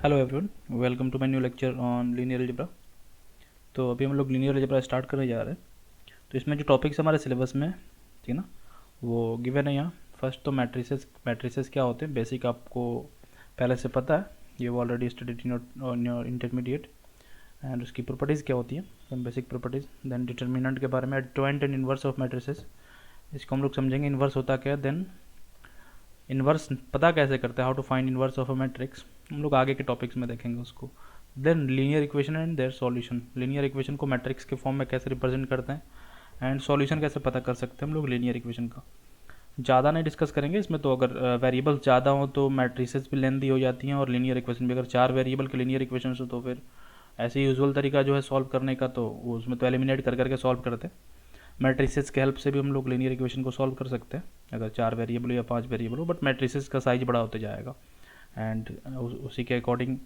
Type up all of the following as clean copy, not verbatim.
Hello everyone, welcome to my new lecture on linear algebra. तो अभी हम लोग लीनियर अलजेब्रा स्टार्ट करने जा रहे हैं। तो इसमें जो टॉपिक्स हमारे सिलेबस में ठीक है ना, वो गिवन है यहाँ। फर्स्ट तो मैट्रिसेस क्या होते हैं, बेसिक आपको पहले से पता है, ये वो already studied in your intermediate. And उसकी प्रॉपर्टीज़ क्या होती हैं, some basic properties. Then determinant के बारे में, adjoint and inverse of matrices, इसको हम लोग समझेंगे, इन्वर्स होता क्या है। देन इन्वर्स पता कैसे करते हैं, how to find inverse of a matrix, हम लोग आगे के टॉपिक्स में देखेंगे उसको। Then linear equation and their solution, linear equation को मैट्रिक्स के फॉर्म में कैसे रिप्रेजेंट करते हैं, एंड सॉल्यूशन कैसे पता कर सकते हैं हम लोग लीनियर इक्वेशन का। ज़्यादा नहीं डिस्कस करेंगे इसमें, तो अगर वेरिएबल्स ज़्यादा हो तो मैट्रिसेस भी लेंदी हो जाती हैं, और लीनियर इक्वेशन भी अगर 4 वेरिएबल के लीनियर इक्वेशन हो तो फिर ऐसे यूजुअल तरीका जो है सॉल्व करने का, तो वो उसमें तो एलिमिनेट कर करके सॉल्व करते हैं। मैट्रिसेस के हेल्प से भी हम लोग लीनियर इक्वेशन को सॉल्व कर सकते हैं, अगर 4 वेरिएबल या 5 वेरिएबल हो, बट मैट्रिसेस का साइज बड़ा होते जाएगा एंड उसी के अकॉर्डिंग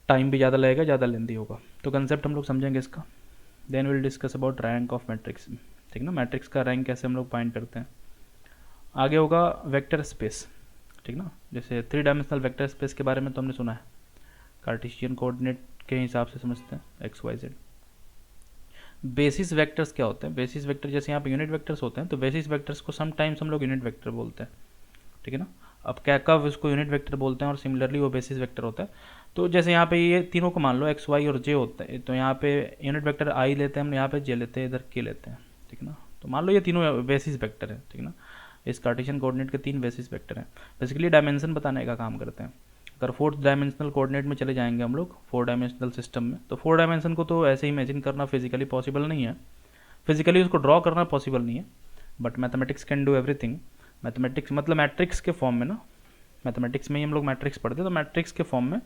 टाइम भी ज़्यादा लगेगा, ज़्यादा लेंदी होगा। तो कंसेप्ट हम लोग समझेंगे इसका। Then will discuss about rank of matrix, ठीक ना, मैट्रिक्स का रैंक कैसे हम लोग फाइंड करते हैं। आगे होगा वेक्टर स्पेस, ठीक ना, जैसे 3 डायमेंशनल वेक्टर स्पेस के बारे में तो हमने सुना है, कार्टेशियन कोऑर्डिनेट के हिसाब से समझते हैं, x y z. Basis vectors क्या होते हैं, बेसिस वेक्टर जैसे यहाँ पे यूनिट वेक्टर्स होते हैं, तो बेसिस वेक्टर्स को समटाइम्स हम लोग यूनिट वेक्टर बोलते हैं, ठीक है ना। अब क्या कब उसको यूनिट वेक्टर बोलते हैं और सिमिलरली वो बेसिस वेक्टर होता है। तो जैसे यहाँ पे ये तीनों को मान लो एक्स वाई और जे होता है, तो यहाँ पे यूनिट वेक्टर आई लेते हैं हम, यहाँ पे जे लेते हैं, इधर के लेते हैं, ठीक है ना। तो मान लो ये तीनों बेसिस वेक्टर है, ठीक है ना। इस कार्टेशियन कोऑर्डिनेट के 3 बेसिस वेक्टर हैं, बेसिकली डायमेंशन बताने का काम करते हैं। अगर 4th डायमेंशनल कोऑर्डिनेट में चले जाएंगे हम लोग 4 डायमेंशनल सिस्टम में, तो 4 डायमेंशन को तो ऐसे ही इमेजिन करना फिजिकली पॉसिबल नहीं है, फिजिकली उसको ड्रॉ करना पॉसिबल नहीं है, but mathematics can do everything. Mathematics मतलब मैट्रिक्स के फॉर्म में ना, मैथमेटिक्स में ही हम लोग मैट्रिक्स पढ़ते हैं, तो मैट्रिक्स के फॉर्म में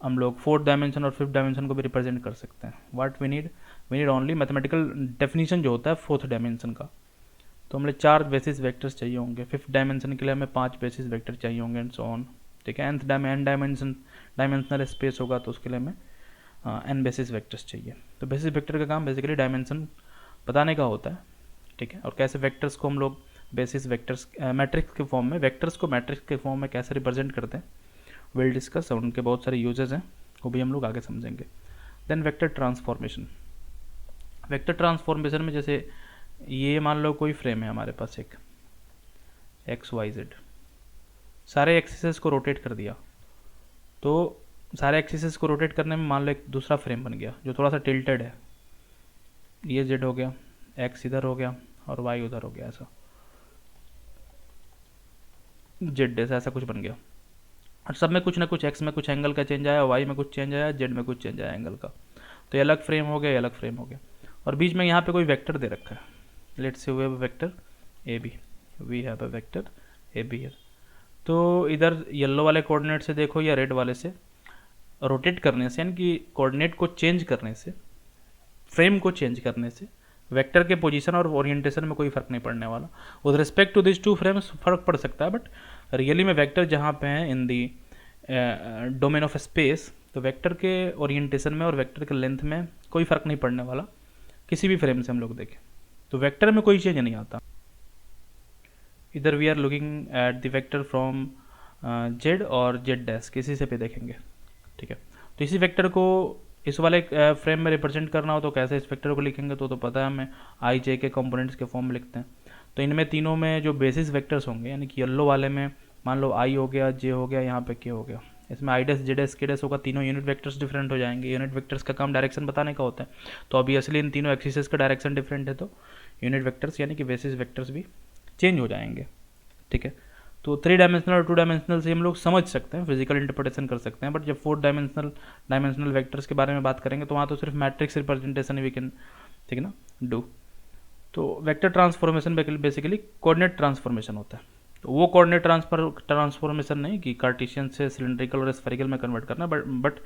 हम लोग 4th डायमेंशन और 5th डायमेंशन को भी रिप्रेजेंट कर सकते हैं। What we need only mathematical definition जो होता है 4th डायमेंशन का। तो हमें 4 बेसिस वेक्टर्स चाहिए होंगे, 5th डायमेंशन के लिए हमें 5 बेसिस वेक्टर चाहिए होंगे, एंड सो ऑन, ठीक है। n डायमेंशनल स्पेस होगा तो उसके लिए हमें n बेसिस वेक्टर्स चाहिए। तो बेसिस वेक्टर का काम बेसिकली डायमेंशन बताने का होता है, ठीक है। और कैसे वेक्टर्स को हम लोग बेसिस वेक्टर्स मैट्रिक्स के फॉर्म में, वेक्टर्स को मैट्रिक्स के फॉर्म में कैसे रिप्रेजेंट करते हैं, विल डिस्कस, और उनके बहुत सारे यूजेस हैं, वो भी हम लोग आगे समझेंगे। Then vector transformation, vector transformation में जैसे ये मान लो कोई फ्रेम है हमारे पास, एक एक्स वाई जेड, सारे एक्सिसेस को रोटेट कर दिया, तो सारे एक्सिसेस को रोटेट करने में मान लो एक दूसरा फ्रेम बन गया जो थोड़ा सा टिल्टेड है, ये जेड हो गया, एक्स इधर हो गया और वाई उधर हो गया, ऐसा जेड ऐसा कुछ बन गया, और सब में कुछ ना कुछ, एक्स में कुछ एंगल का चेंज आया, वाई में कुछ चेंज आया, जेड में कुछ चेंज आया एंगल का, तो ये अलग फ्रेम हो गया, ये अलग फ्रेम हो गया। और बीच में यहाँ पे कोई वेक्टर दे रखा है, let's say we have a vector a b, we have a vector a b here. तो इधर येलो वाले कोऑर्डिनेट से देखो या रेड वाले से, रोटेट करने से, यानी कि कोऑर्डिनेट को चेंज करने से, फ्रेम को चेंज करने से वेक्टर के पोजीशन और ओरिएंटेशन में कोई फर्क नहीं पड़ने वाला। With respect to this 2 frames फर्क पड़ सकता है, बट रियली में वेक्टर जहाँ पे हैं इन दी डोमेन ऑफ स्पेस, तो वेक्टर के ओरिएंटेशन में और वेक्टर के लेंथ में कोई फर्क नहीं पड़ने वाला, किसी भी फ्रेम से हम लोग देखें तो वेक्टर में कोई चेंज नहीं आता। इधर we are looking at the vector from Z और जेड डैश, किसी से भी देखेंगे, ठीक है। तो इसी वेक्टर को इस वाले फ्रेम में रिप्रेजेंट करना हो तो कैसे इस वेक्टर को लिखेंगे, तो पता है हमें, आई जे के कंपोनेंट्स के फॉर्म में लिखते हैं। तो इनमें तीनों में जो बेसिस वेक्टर्स होंगे, यानी कि येलो वाले में मान लो आई हो गया, जे हो गया, यहाँ पे के हो गया, इसमें आई डैश, जे डैश, के डैश होगा, तीनों यूनिट वेक्टर्स डिफरेंट हो जाएंगे। यूनिट वेक्टर्स का काम डायरेक्शन बताने का होता है, तो ऑब्वियसली इन तीनों एक्सिसेस का डायरेक्शन डिफरेंट है, तो यूनिट वेक्टर्स यानी कि बेसिस वेक्टर्स भी चेंज हो जाएंगे, ठीक है। तो 3 डायमेंशनल और 2 डायमेंशनल से हम लोग समझ सकते हैं, फिजिकल इंटरप्रिटेशन कर सकते हैं, बट जब 4 डायमेंशनल वेक्टर्स के बारे में बात करेंगे तो वहाँ तो सिर्फ मैट्रिक्स रिप्रेजेंटेशन वी कैन, ठीक है ना, डू। तो vector transformation basically coordinate transformation होता है। तो वो कोऑर्डिनेट ट्रांसफॉर्मेशन नहीं कि कार्टेशियन से सिलेंड्रिकल और स्फेरिकल में कन्वर्ट करना, बट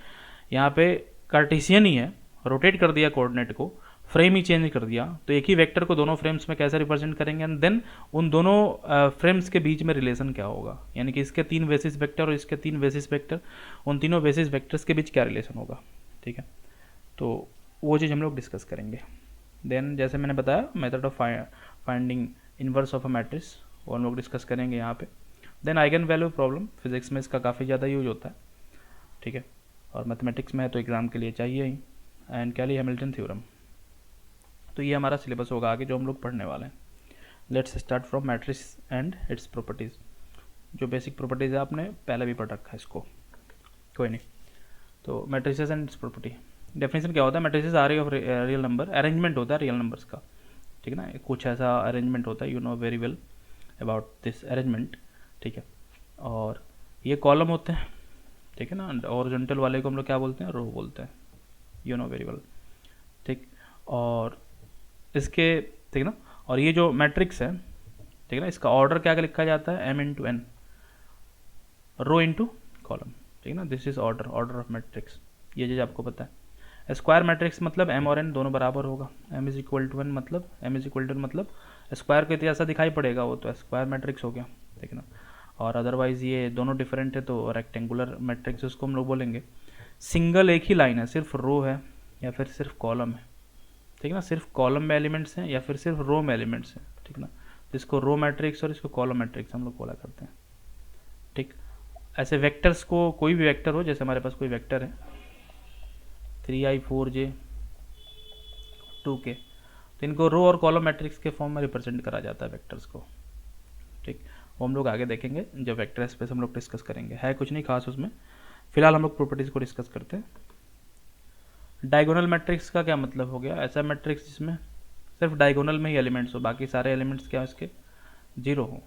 यहाँ पे कार्टेशियन ही है, रोटेट कर दिया कोऑर्डिनेट को, फ्रेम ही चेंज कर दिया, तो एक ही वेक्टर को दोनों फ्रेम्स में कैसे रिप्रेजेंट करेंगे, एंड देन उन दोनों फ्रेम्स के बीच में रिलेशन क्या होगा, यानी कि इसके 3 बेसिस वेक्टर और इसके 3 बेसिस वेक्टर, उन तीनों बेसिस वेक्टर्स के बीच क्या रिलेशन होगा, ठीक है। तो वो चीज़ हम लोग डिस्कस करेंगे। देन जैसे मैंने बताया method of finding inverse of a matrix, वो हम लोग डिस्कस करेंगे यहाँ पे। Then eigenvalue problem, physics में इसका काफ़ी ज़्यादा यूज होता है। ठीक है, और मैथमेटिक्स में है तो एग्ज़ाम के लिए चाहिए ही, एंड कैली हैमिल्टन थ्योरम। तो ये हमारा सिलेबस होगा आगे जो हम लोग पढ़ने वाले हैं। Let's start from matrix and it's properties. जो बेसिक प्रॉपर्टीज़ है आपने पहले भी पढ़ रखा है इसको, कोई नहीं। तो matrices and its property, definition क्या होता है? Matrices are of real number, arrangement होता है रियल नंबर्स का, ठीक है ना, कुछ ऐसा अरेंजमेंट होता है, you know very well about this arrangement, ठीक है। और ये कॉलम होते हैं, ठीक है ना, ओरिजेंटल वाले को हम लोग क्या बोलते हैं? रो बोलते हैं, यू नो वेरी वेल, ठीक। और इसके, ठीक है ना, और ये जो मैट्रिक्स है, ठीक है ना, इसका ऑर्डर क्या क्या लिखा जाता है? M into N, row into column, ठीक है ना, this is order, order of matrix, ये चीज़ आपको पता है। स्क्वायर मैट्रिक्स मतलब एम और एन दोनों बराबर होगा, M is equal to N मतलब, M is equal to N मतलब स्क्वायर के जैसा दिखाई पड़ेगा, वो तो स्क्वायर मैट्रिक्स हो गया, ठीक है ना। और अदरवाइज ये दोनों डिफरेंट है तो रेक्टेंगुलर मैट्रिक्स उसको हम लोग बोलेंगे। सिंगल एक ही लाइन है, सिर्फ रो है या फिर सिर्फ कॉलम है, ठीक है ना, सिर्फ कॉलम में एलिमेंट्स हैं या फिर सिर्फ रो में एलिमेंट्स हैं, ठीक ना। तो इसको रो मैट्रिक्स और इसको कॉलम मैट्रिक्स हम लोग बोला करते हैं, ठीक। ऐसे वेक्टर्स को, कोई भी वेक्टर हो, जैसे हमारे पास कोई वेक्टर है 3i 4j 2k, तो इनको रो और कॉलम मैट्रिक्स के फॉर्म में रिप्रेजेंट करा जाता है वेक्टर्स को, ठीक। वो हम लोग आगे देखेंगे जब वेक्टर स्पेस हम लोग डिस्कस करेंगे, है कुछ नहीं खास उसमें। फिलहाल हम लोग प्रॉपर्टीज़ को डिस्कस करते हैं। डायगोनल मैट्रिक्स का क्या मतलब हो गया? ऐसा मैट्रिक्स जिसमें सिर्फ डायगोनल में ही एलिमेंट्स हो, बाकी सारे एलिमेंट्स क्या इसके जीरो हो,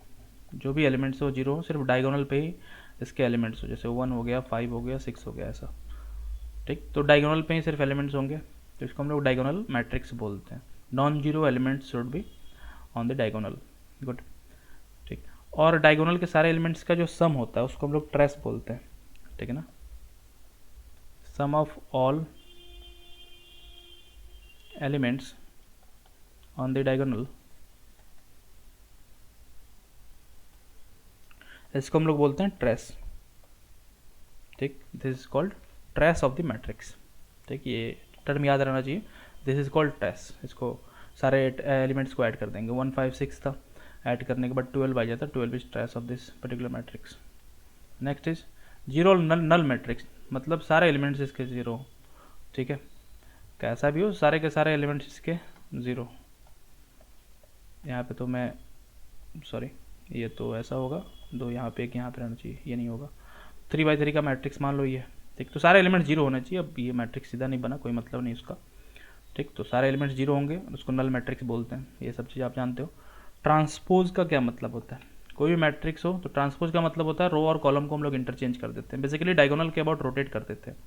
जो भी एलिमेंट्स हो जीरो हो, सिर्फ डायगोनल पे ही इसके एलिमेंट्स हो, जैसे 1 हो गया, 5 हो गया, 6 हो गया, ऐसा, ठीक। तो डायगोनल पे ही सिर्फ एलिमेंट्स होंगे तो इसको हम लोग डायगोनल मैट्रिक्स बोलते हैं। Non zero elements should be on the diagonal, good, ठीक। और डायगोनल के सारे एलिमेंट्स का जो सम होता है उसको हम लोग ट्रेस बोलते हैं, ठीक है ना, sum of all elements on the diagonal, इसको हम लोग बोलते हैं ट्रेस, ठीक। This is called trace of the matrix, ठीक, ये टर्म याद रहना चाहिए, दिस इज कॉल्ड ट्रेस। इसको सारे एलिमेंट्स को ऐड कर देंगे, 1 5 6 था, ऐड करने के बाद 12 आ जाता, 12 is trace of this particular matrix. Next is zero null null matrix, मतलब सारे एलिमेंट्स इसके जीरो, ठीक है, कैसा भी हो सारे के सारे एलिमेंट्स इसके ज़ीरो। यहाँ पे तो मैं सॉरी, ये तो ऐसा होगा, दो यहाँ पे एक यहाँ पे रहना चाहिए, ये नहीं होगा। 3 by 3 का मैट्रिक्स मान लो ये, ठीक। तो सारे एलिमेंट जीरो होने चाहिए, अब ये मैट्रिक्स सीधा नहीं बना, कोई मतलब नहीं उसका, ठीक। तो सारे एलिमेंट्स जीरो होंगे, उसको नल मैट्रिक्स बोलते हैं, ये सब चीज़ आप जानते हो। ट्रांसपोज का क्या मतलब होता है? कोई भी मैट्रिक्स हो तो ट्रांसपोज का मतलब होता है रो और कॉलम को हम लोग इंटरचेंज कर देते हैं, बेसिकली डायगोनल के अबाउट रोटेट कर देते हैं।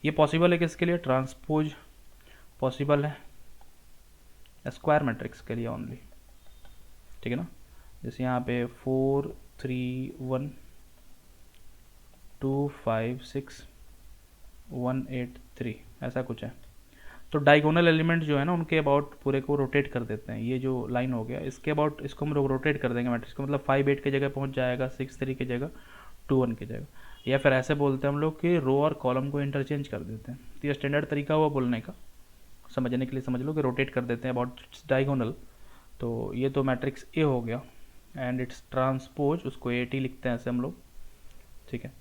ये पॉसिबल है किसके लिए? ट्रांसपोज पॉसिबल है स्क्वायर मैट्रिक्स के लिए ओनली, ठीक है ना। जैसे यहाँ पे 4 3 1 2 5 6 1 8 3 ऐसा कुछ है। तो डायगोनल एलिमेंट जो है ना उनके अबाउट पूरे को रोटेट कर देते हैं, ये जो लाइन हो गया इसके अबाउट, इसको हम लोग रोटेट कर देंगे मैट्रिक्स को, मतलब 5 8 की जगह पहुँच जाएगा, 6 3 की जगह 2 1 की जगह, या फिर ऐसे बोलते हैं हम लोग कि रो और कॉलम को इंटरचेंज कर देते हैं। तो ये स्टैंडर्ड तरीका हुआ बोलने का, समझने के लिए समझ लो कि रोटेट कर देते हैं अबाउट डायगोनल। तो ये तो मैट्रिक्स ए हो गया एंड इट्स ट्रांसपोज, उसको ए टी लिखते हैं ऐसे हम लोग, ठीक है।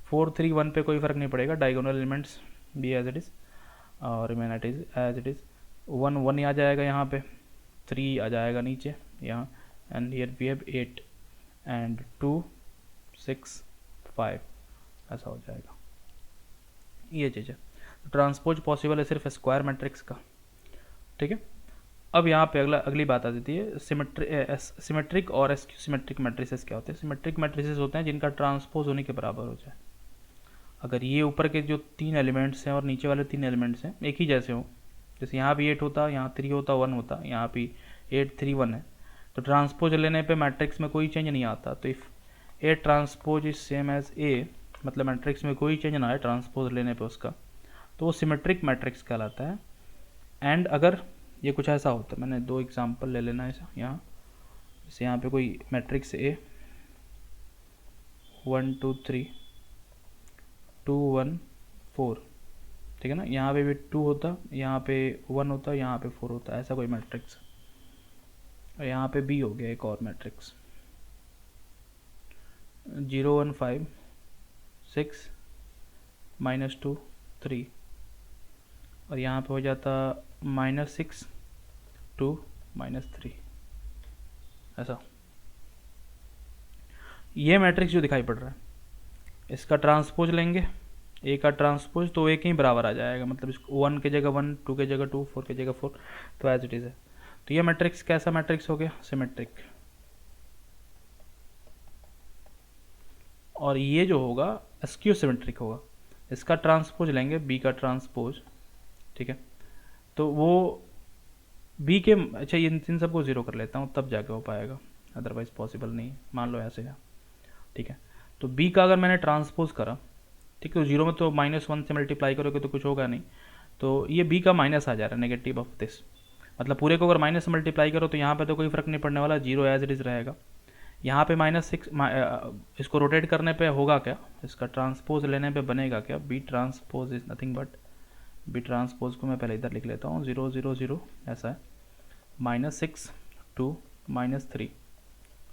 4 3 1 पे कोई फ़र्क नहीं पड़ेगा, diagonal elements be as it is और remain it is as it is. 1 1 आ जाएगा यहाँ पे, 3 आ जाएगा नीचे यहाँ, and here we have 8 and 2 6 5 ऐसा हो जाएगा, ये चीज़ है। तो ट्रांसपोज पॉसिबल है सिर्फ स्क्वायर मैट्रिक्स का, ठीक है। अब यहाँ पे अगली बात आ जाती है सिमेट्रिक और सिमेट्रिक मैट्रिसेस क्या होते हैं? सिमेट्रिक मैट्रिसेस होते हैं जिनका ट्रांसपोज होने के बराबर हो जाए। अगर ये ऊपर के जो 3 एलिमेंट्स हैं और नीचे वाले 3 एलिमेंट्स हैं एक ही जैसे हो, जैसे यहाँ भी 8 होता, यहाँ 3 होता, 1 होता, यहाँ भी 8 3 1 है, तो ट्रांसपोज लेने पे मैट्रिक्स में कोई चेंज नहीं आता। तो if A transpose is same as A, मतलब मैट्रिक्स में कोई चेंज ना आए ट्रांसपोज लेने पे उसका, तो वो सिमेट्रिक मैट्रिक्स कहलाता है। एंड अगर ये कुछ ऐसा होता है, मैंने 2 एग्जांपल ले लेना है यहाँ, जैसे यहाँ पे कोई मैट्रिक्स ए 1 2 3 2 1 4, ठीक है ना, यहाँ पे भी 2 होता, यहाँ पे 1 होता, यहाँ पे 4 होता, ऐसा कोई मैट्रिक्स, और यहाँ पे बी हो गया एक और मैट्रिक्स 0 1 5 6 -2 3, और यहाँ पे हो जाता -6 2 -3, ऐसा। ये मैट्रिक्स जो दिखाई पड़ रहा है इसका ट्रांसपोज लेंगे, ए का ट्रांसपोज, तो एक ही बराबर आ जाएगा, मतलब इसको 1 की जगह 1, 2 की जगह 2, 4 की जगह 4, तो एज इट इज़ है। तो ये मैट्रिक्स कैसा मैट्रिक्स हो गया? सिमेट्रिक। और ये जो होगा स्क्यू सिमेट्रिक होगा। इसका ट्रांसपोज लेंगे, बी का ट्रांसपोज, ठीक है, तो वो बी के, अच्छा ये इन सबको ज़ीरो कर लेता हूँ तब जाके हो पाएगा, अदरवाइज पॉसिबल नहीं, मान लो ऐसे है, ठीक है। तो बी का अगर मैंने ट्रांसपोज करा, ठीक है, तो जीरो में तो -1 से मल्टीप्लाई करोगे तो कुछ होगा नहीं, तो ये बी का माइनस आ जा रहा है, नेगेटिव ऑफ दिस, मतलब पूरे को अगर माइनस से मल्टीप्लाई करो तो यहाँ पे तो कोई फ़र्क नहीं पड़ने वाला, जीरो एज इट इज़ रहेगा। यहाँ पे -6, इसको रोटेट करने पे होगा क्या, इसका ट्रांसपोज लेने पे बनेगा क्या, B transpose is nothing but, B transpose को मैं पहले इधर लिख लेता हूँ, 0 0 0 ऐसा है, -6 2 -3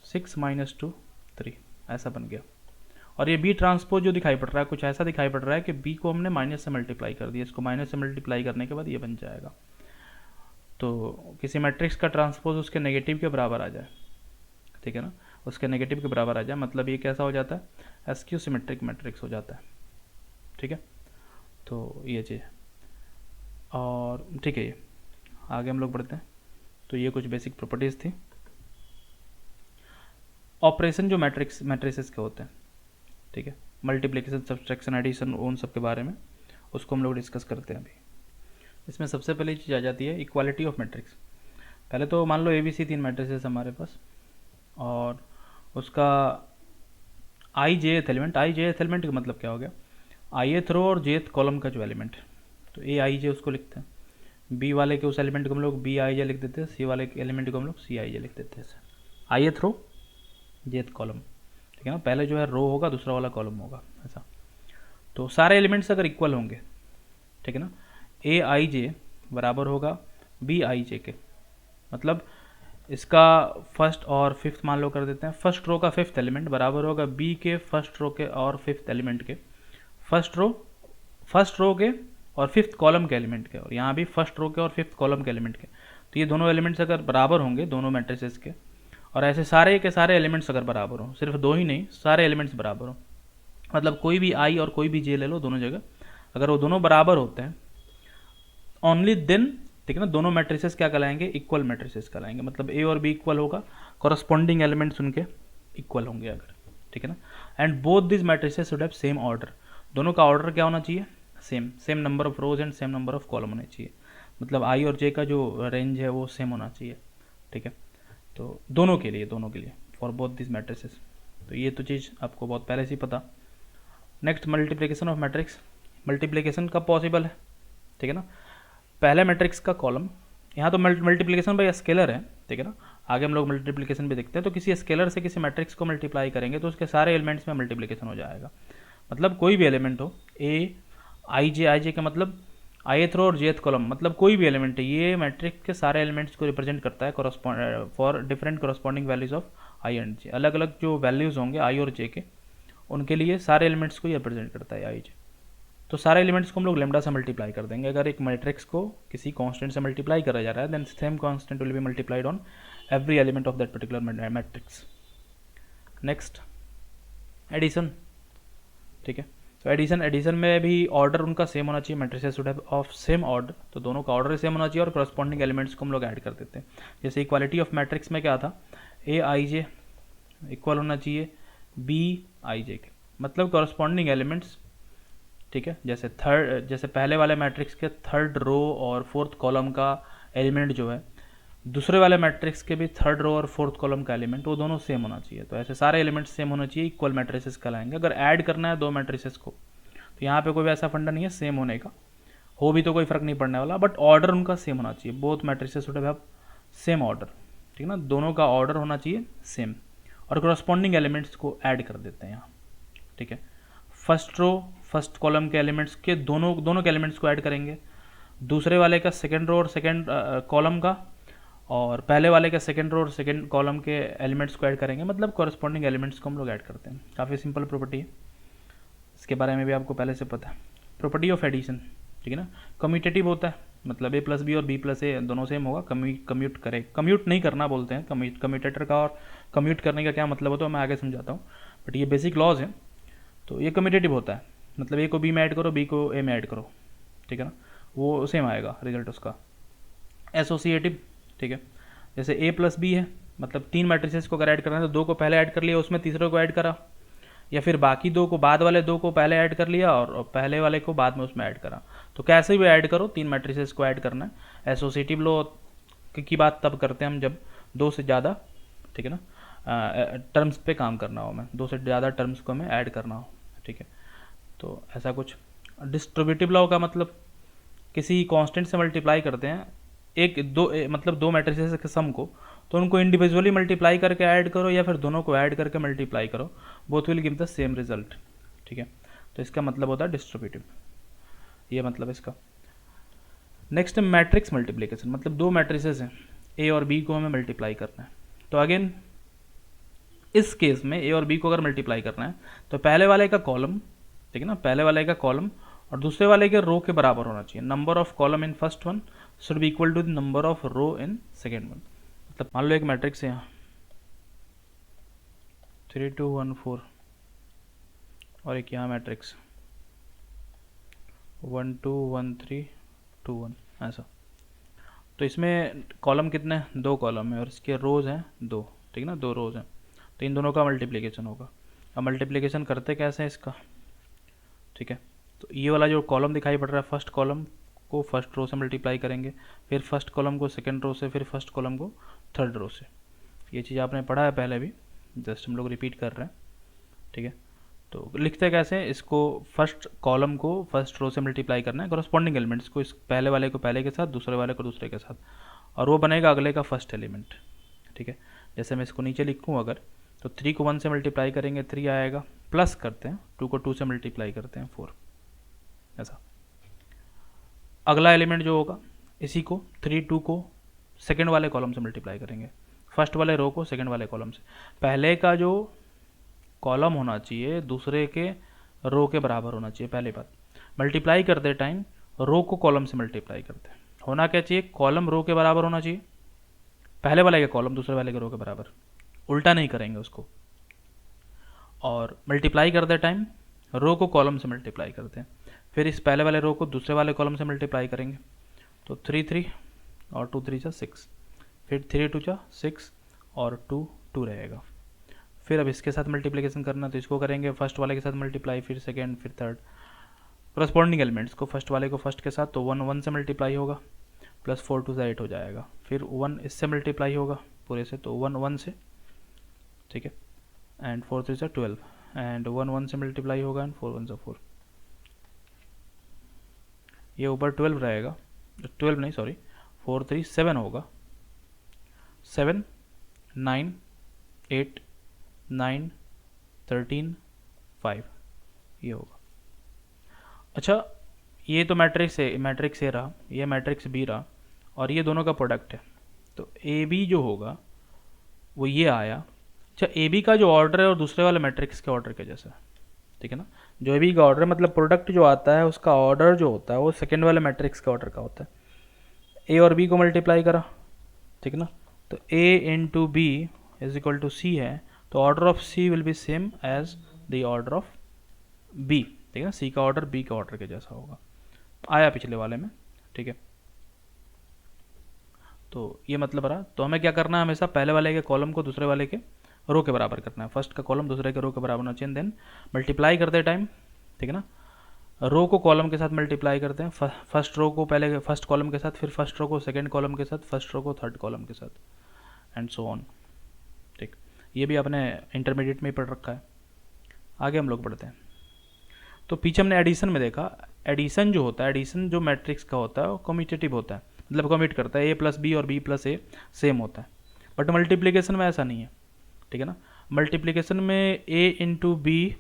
6 -2 3, ऐसा बन गया। और ये बी ट्रांसपोज जो दिखाई पड़ रहा है कुछ ऐसा दिखाई पड़ रहा है कि बी को हमने माइनस से मल्टीप्लाई कर दिया, इसको माइनस से मल्टीप्लाई करने के बाद ये बन जाएगा। तो किसी मैट्रिक्स का ट्रांसपोज उसके नेगेटिव के बराबर आ जाए, ठीक है ना, उसके नेगेटिव के बराबर आ जाए, मतलब ये कैसा हो जाता है, स्क्यू सिमेट्रिक मैट्रिक्स हो जाता है, ठीक है। तो ये चीज़, और ठीक है, ये आगे हम लोग बढ़ते हैं। तो ये कुछ बेसिक प्रॉपर्टीज़ थी। ऑपरेशन जो मैट्रिसेस के होते हैं, ठीक है, मल्टीप्लिकेशन, सब्सट्रैक्शन, एडिशन, उन सब के बारे में उसको हम लोग डिस्कस करते हैं अभी। इसमें सबसे पहले चीज़ आ जाती है इक्वालिटी ऑफ मैट्रिक्स। पहले तो मान लो ABC 3 मैट्रिसेस हमारे पास, और उसका ijth एलिमेंट का मतलब क्या हो गया, ith रो और jth कॉलम का जो एलिमेंट, तो aij उसको लिखते हैं, बी वाले के उस एलिमेंट को हम लोग bij लिख देते हैं, सी वाले के एलिमेंट को हम लोग cij लिख देते हैं, ith रो jth कॉलम, ठीक है ना, पहले जो है रो होगा, दूसरा वाला कॉलम होगा, ऐसा। तो सारे एलिमेंट्स अगर इक्वल होंगे, ठीक है ना, aij बराबर होगा bij के, मतलब इसका फर्स्ट और फिफ्थ मान लो कर देते हैं, फर्स्ट रो का फिफ्थ एलिमेंट बराबर होगा बी के फर्स्ट रो के और फिफ्थ एलिमेंट के, फर्स्ट रो के और फिफ्थ कॉलम के एलिमेंट के, और यहाँ भी फर्स्ट रो के और फिफ्थ कॉलम के एलिमेंट के। तो ये दोनों एलिमेंट्स अगर बराबर होंगे दोनों मैट्रिसेस के, और ऐसे सारे के सारे एलिमेंट्स अगर बराबर हों, सिर्फ दो ही नहीं, सारे एलिमेंट्स बराबर हों, मतलब कोई भी आई और कोई भी जे ले लो, दोनों जगह अगर वो दोनों बराबर होते हैं, ओनली देन, ठीक है ना, दोनों मैट्रिसेस क्या कहलाएंगे, इक्वल मैट्रिसेस कहलाएंगे, मतलब ए और बी इक्वल होगा, कॉरस्पॉन्डिंग एलिमेंट्स उनके इक्वल होंगे अगर, ठीक है ना। And both this matrices should have same order, दोनों का ऑर्डर क्या होना चाहिए, same number of rose and same number of column होने चाहिए, मतलब आई और जे का जो रेंज है वो सेम होना चाहिए, ठीक है। तो दोनों के लिए फॉर बोथ दिस मैट्रिसेस, तो ये तो चीज़ आपको बहुत पहले से ही पता। Next, multiplication of matrix. Multiplication कब पॉसिबल है, ठीक है ना, पहले मैट्रिक्स का कॉलम, यहाँ तो मल्टीप्लिकेशन बाय स्केलर है, ठीक है ना, आगे हम लोग मल्टीप्लिकेशन भी देखते हैं। तो किसी स्केलर से किसी मैट्रिक्स को मल्टीप्लाई करेंगे तो उसके सारे एलिमेंट्स में मल्टीप्लिकेशन हो जाएगा, मतलब कोई भी एलिमेंट हो, ए आई जे का मतलब ith रो और jth कॉलम, मतलब कोई भी एलिमेंट है, ये मैट्रिक्स के सारे एलिमेंट्स को रिप्रेजेंट करता है for different corresponding values of I and J, अलग अलग जो वैल्यूज़ होंगे आई और जे के, उनके लिए सारे एलिमेंट्स को ये रिप्रेजेंट करता है आई जे। तो सारे एलिमेंट्स को हम लोग लेमडा से मल्टीप्लाई कर देंगे। अगर एक मैट्रिक्स को किसी कांस्टेंट से मल्टीप्लाई करा जा रहा है, then same constant will be multiplied on every element of that particular matrix. Next, addition, ठीक है। तो एडिशन में भी ऑर्डर उनका सेम होना चाहिए, matrices should have of same order, तो दोनों का ऑर्डर सेम होना चाहिए, और कॉरस्पॉन्डिंग एलिमेंट्स को हम लोग ऐड कर देते हैं। जैसे इक्वालिटी ऑफ मैट्रिक्स में क्या था, ए आई जे इक्वल होना चाहिए बी आई जे के, मतलब कॉरस्पॉन्डिंग एलिमेंट्स, ठीक है। जैसे पहले वाले मैट्रिक्स के थर्ड रो और फोर्थ कॉलम का एलिमेंट जो है, दूसरे वाले मैट्रिक्स के भी थर्ड रो और फोर्थ कॉलम का एलिमेंट, वो दोनों सेम होना चाहिए। तो ऐसे सारे एलिमेंट्स सेम होना चाहिए, इक्वल मैट्रिसेस कहलाएंगे। अगर ऐड करना है दो मैट्रिसेस को, तो यहाँ पे कोई भी ऐसा फंडा नहीं है सेम होने का, हो भी तो कोई फर्क नहीं पड़ने वाला, बट ऑर्डर उनका सेम होना चाहिए, both matrices should have same order, ठीक है ना, दोनों का ऑर्डर होना चाहिए सेम, और कॉरस्पॉन्डिंग एलिमेंट्स को ऐड कर देते हैं यहाँ, ठीक है। फर्स्ट रो फर्स्ट कॉलम के एलिमेंट्स के दोनों के एलिमेंट्स को ऐड करेंगे, दूसरे वाले का सेकेंड रो और सेकेंड कॉलम का, और पहले वाले का सेकेंड रो और सेकेंड कॉलम के एलिमेंट्स को ऐड करेंगे, मतलब कॉरस्पॉन्डिंग एलिमेंट्स को हम लोग ऐड करते हैं। काफ़ी सिंपल प्रॉपर्टी है, इसके बारे में भी आपको पहले से पता है। प्रॉपर्टी ऑफ एडिशन, ठीक है ना। कम्यूटेटिव होता है, मतलब ए प्लस बी और बी प्लस ए दोनों सेम होगा, कम्यूट करे, कम्यूट नहीं करना बोलते हैं, कम्यूटेटर का और कम्यूट करने का क्या मतलब होता है मैं आगे समझाता हूँ, बट ये बेसिक लॉज है। तो ये कम्यूटेटिव होता है, मतलब ए को बी में ऐड करो, बी को ए में ऐड करो, ठीक है ना, वो सेम आएगा रिजल्ट उसका। एसोसिएटिव, ठीक है, जैसे ए प्लस बी है, मतलब 3 मैट्रिसेस को अगर ऐड करना है तो 2 को पहले ऐड कर लिया, उसमें तीसरे को ऐड करा, या फिर बाकी 2 को बाद वाले 2 को पहले ऐड कर लिया और पहले वाले को बाद में उसमें ऐड करा। तो कैसे भी ऐड करो, 3 मैट्रिसेस को ऐड करना है। एसोसिएटिव लॉ की बात तब करते हैं हम जब 2 से ज़्यादा, ठीक है ना, टर्म्स पे काम करना हो, हमें 2 से ज़्यादा टर्म्स को हमें ऐड करना हो, ठीक है। तो ऐसा कुछ। डिस्ट्रीब्यूटिव लॉ का मतलब किसी कांस्टेंट से मल्टीप्लाई करते हैं, मतलब 2 मैट्रिसेस के सम को, तो उनको इंडिविजुअली मल्टीप्लाई करके ऐड करो या फिर दोनों को ऐड करके मल्टीप्लाई करो, both will give the same result, ठीक है। तो इसका मतलब होता है डिस्ट्रीब्यूटिव, ये मतलब इसका। नेक्स्ट मैट्रिक्स मल्टीप्लिकेशन, मतलब 2 मैट्रिसेस हैं, ए और बी को हमें मल्टीप्लाई करना है। तो अगेन इस केस में ए और बी को अगर मल्टीप्लाई करना है तो पहले वाले का कॉलम, ठीक है ना, पहले वाले का कॉलम और दूसरे वाले के रो के बराबर होना चाहिए। Number of column in first one should be equal to the number of row in second one. मतलब मान लो एक मैट्रिक्स है यहाँ 3 2 1 4 और एक यहाँ मैट्रिक्स 1 2 1 3 2 1, ऐसा। तो इसमें कॉलम कितने हैं, 2 कॉलम है और इसके रोज हैं 2, ठीक है ना, 2 रोज हैं। तो इन दोनों का मल्टीप्लिकेशन होगा। अब मल्टीप्लिकेशन करते कैसे हैं इसका, ठीक है। तो ये वाला जो कॉलम दिखाई पड़ रहा है, फर्स्ट कॉलम को फर्स्ट रो से मल्टीप्लाई करेंगे, फिर फर्स्ट कॉलम को सेकंड रो से, फिर फर्स्ट कॉलम को थर्ड रो से। ये चीज़ आपने पढ़ा है पहले भी, जस्ट हम लोग रिपीट कर रहे हैं, ठीक है। तो लिखते कैसे, इसको फर्स्ट कॉलम को फर्स्ट रो से मल्टीप्लाई करना है, कॉरस्पॉन्डिंग एलिमेंट्स को, इस पहले वाले को पहले के साथ, दूसरे वाले को दूसरे के साथ, और वो बनेगा अगले का फर्स्ट एलिमेंट, ठीक है। जैसे मैं इसको नीचे लिखूँ अगर, तो 3 को 1 से मल्टीप्लाई करेंगे 3 आएगा, प्लस करते हैं 2 को 2 से मल्टीप्लाई करते हैं 4, ऐसा। अगला एलिमेंट जो होगा इसी को 3 2 को सेकंड वाले कॉलम से मल्टीप्लाई करेंगे, फर्स्ट वाले रो को सेकंड वाले कॉलम से। पहले का जो कॉलम होना चाहिए दूसरे के रो के बराबर होना चाहिए, पहली बात। मल्टीप्लाई करते टाइम रो को कॉलम से मल्टीप्लाई करते हैं, होना क्या चाहिए, कॉलम रो के बराबर होना चाहिए, पहले वाले का कॉलम दूसरे वाले के रो के बराबर, उल्टा नहीं करेंगे उसको। और मल्टीप्लाई करते टाइम रो को कॉलम से मल्टीप्लाई करते हैं, फिर इस पहले वाले रो को दूसरे वाले कॉलम से मल्टीप्लाई करेंगे, तो 3 3 और 2 3 6, फिर 3 2 6 और 2 2 रहेगा। फिर अब इसके साथ मल्टीप्लिकेशन करना, तो इसको करेंगे फर्स्ट वाले के साथ मल्टीप्लाई, फिर सेकेंड, फिर थर्ड। करस्पॉन्डिंग एलिमेंट्स को फर्स्ट वाले को फर्स्ट के साथ, तो 1 1 से मल्टीप्लाई होगा, प्लस 4 2 से 8 हो जाएगा, फिर 1 इससे मल्टीप्लाई होगा पूरे से, तो 1 1 से, ठीक है, एंड 4 3 से 12, एंड 1 1 से मल्टीप्लाई होगा एंड 4 1 से 4, ये ऊपर 12 रहेगा, 12 नहीं सॉरी 4 3 7 होगा, 7 9 8 9 13 5 ये होगा। अच्छा, ये तो मैट्रिक्स ए रहा, ये मैट्रिक्स बी रहा, और ये दोनों का प्रोडक्ट है, तो ए बी जो होगा वो ये आया। अच्छा, ए बी का जो ऑर्डर है और दूसरे वाले मैट्रिक्स के ऑर्डर के जैसा है, ठीक है ना। जो ए बी का ऑर्डर मतलब प्रोडक्ट जो आता है उसका ऑर्डर जो होता है वो सेकेंड वाले मैट्रिक्स के ऑर्डर का होता है। ए और बी को मल्टीप्लाई करा, ठीक है ना, तो A into B is equal to C है, तो order of C will be same as the order of B, ठीक है ना, सी का ऑर्डर बी का ऑर्डर के जैसा होगा, आया पिछले वाले में, ठीक है। तो ये मतलब रहा। तो हमें क्या करना है, हमेशा पहले वाले के कॉलम को दूसरे वाले के रो के बराबर करना है, फर्स्ट का कॉलम दूसरे के रो के बराबर होना चाहिए, देन मल्टीप्लाई करते टाइम, ठीक है ना, रो को कॉलम के साथ मल्टीप्लाई करते हैं, फर्स्ट रो को पहले फर्स्ट कॉलम के साथ, फिर फर्स्ट रो को सेकंड कॉलम के साथ, फर्स्ट रो को थर्ड कॉलम के साथ, एंड सो ऑन, ठीक। ये भी आपने इंटरमीडिएट में ही पढ़ रखा है। आगे हम लोग पढ़ते हैं। तो पीछे हमने एडिशन में देखा, एडिशन जो होता है, एडिशन जो मैट्रिक्स का होता है वो कम्यूटेटिव होता है, मतलब कम्यूट करता है, ए प्लस बी और बी प्लस ए सेम होता है, बट मल्टीप्लिकेशन में ऐसा नहीं है, ठीक है ना। मल्टीप्लिकेशन में A into B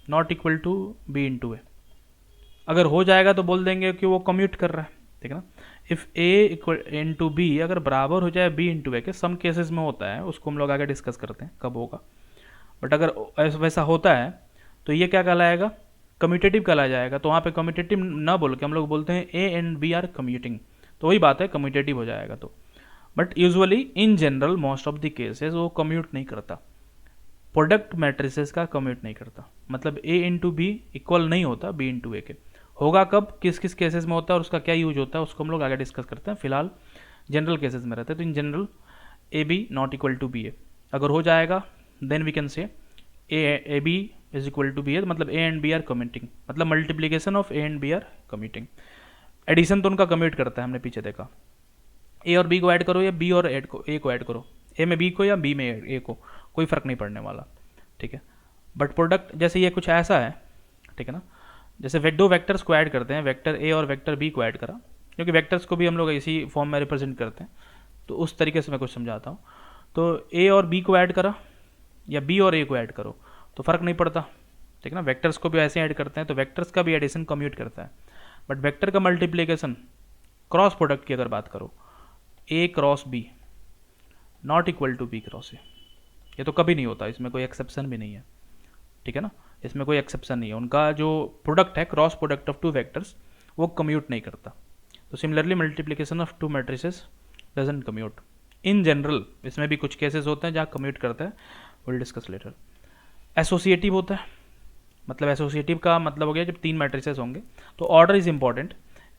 not equal to B into A, अगर हो जाएगा तो बोल देंगे कि वो कम्यूट कर रहा है, ठीक है ना। If A equal into B अगर बराबर हो जाए बी इंटू ए के, सम केसेस में होता है, उसको हम लोग आगे डिस्कस करते हैं कब होगा, बट अगर वैसा होता है तो ये क्या कहलाएगा, कम्यूटेटिव कहला जाएगा। तो वहाँ पे कम्यूटेटिव ना बोल के हम लोग बोलते हैं A and B are commuting, तो वही बात है, कम्यूटेटिव हो जाएगा। तो but usually in general most of the cases वो कम्यूट नहीं करता, प्रोडक्ट मैट्रिसेस का कम्यूट नहीं करता, मतलब ए इंटू बी इक्वल नहीं होता बी इंटू ए के। होगा कब, किस किस केसेस में होता है और उसका क्या यूज होता है, उसको हम लोग आगे डिस्कस करते हैं। फिलहाल जनरल केसेस में रहते हैं। तो in general A B not equal to B A अगर हो जाएगा, then we can say A B is equal to B A, मतलब A and B are commuting, मतलब multiplication of A and B are commuting. Addition तो उनका commute करता है, हमने पीछे देखा। ए और बी को ऐड करो या बी और ए को ऐड करो, ए में बी को या बी में ए को, कोई फर्क नहीं पड़ने वाला, ठीक है। बट प्रोडक्ट जैसे ये कुछ ऐसा है, ठीक है ना, जैसे दो वेक्टर्स को ऐड करते हैं, वेक्टर ए और वेक्टर बी को ऐड करा, क्योंकि वेक्टर्स को भी हम लोग इसी फॉर्म में रिप्रेजेंट करते हैं, तो उस तरीके से मैं कुछ समझाता हूँ। तो ए और बी को ऐड करा या बी और ए को ऐड करो तो फर्क नहीं पड़ता, ठीक है ना। वेक्टर्स को भी ऐसे ऐड करते हैं तो वेक्टर्स का भी एडिशन कम्यूट करता है। बट वेक्टर का मल्टीप्लिकेशन क्रॉस प्रोडक्ट की अगर बात करो, A cross B not equal to B cross A, ये तो कभी नहीं होता, इसमें कोई एक्सेप्शन भी नहीं है, ठीक है ना, इसमें कोई एक्सेप्शन नहीं है। उनका जो प्रोडक्ट है, cross product of two vectors, वो कम्यूट नहीं करता। तो similarly multiplication of two matrices doesn't commute in general. इसमें भी कुछ केसेस होते हैं जहाँ कम्यूट करता है, विल डिस्कस लेटर। एसोसिएटिव होता है, मतलब एसोसिएटिव का मतलब हो गया जब तीन मैट्रिसेस होंगे तो ऑर्डर इज इंपॉर्टेंट।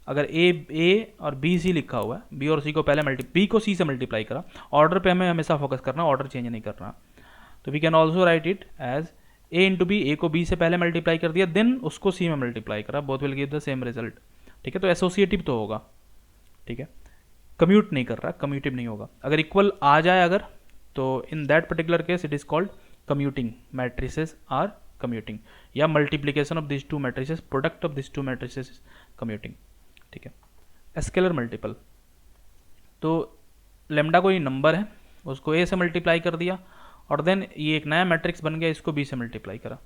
अगर ए और बी सी लिखा हुआ है, बी और सी को पहले बी को सी से मल्टीप्लाई करा, ऑर्डर पे हमें हमेशा फोकस करना, ऑर्डर चेंज नहीं करना। तो we can also write it as A into B, A को बी से पहले मल्टीप्लाई कर दिया, देन उसको सी में मल्टीप्लाई करा, both will give the same result, ठीक है। तो एसोसिएटिव तो होगा, ठीक है, कम्यूट नहीं कर रहा, कम्यूटिव नहीं होगा। अगर इक्वल आ जाए अगर, तो in that particular case it is called commuting, matrices are commuting, या multiplication of this two matrices, product of this two matrices is commuting, ठीक है। स्केलर मल्टीपल, तो लेमडा कोई नंबर है, उसको ए से मल्टीप्लाई कर दिया और देन ये एक नया मैट्रिक्स बन गया, इसको बी से मल्टीप्लाई करा,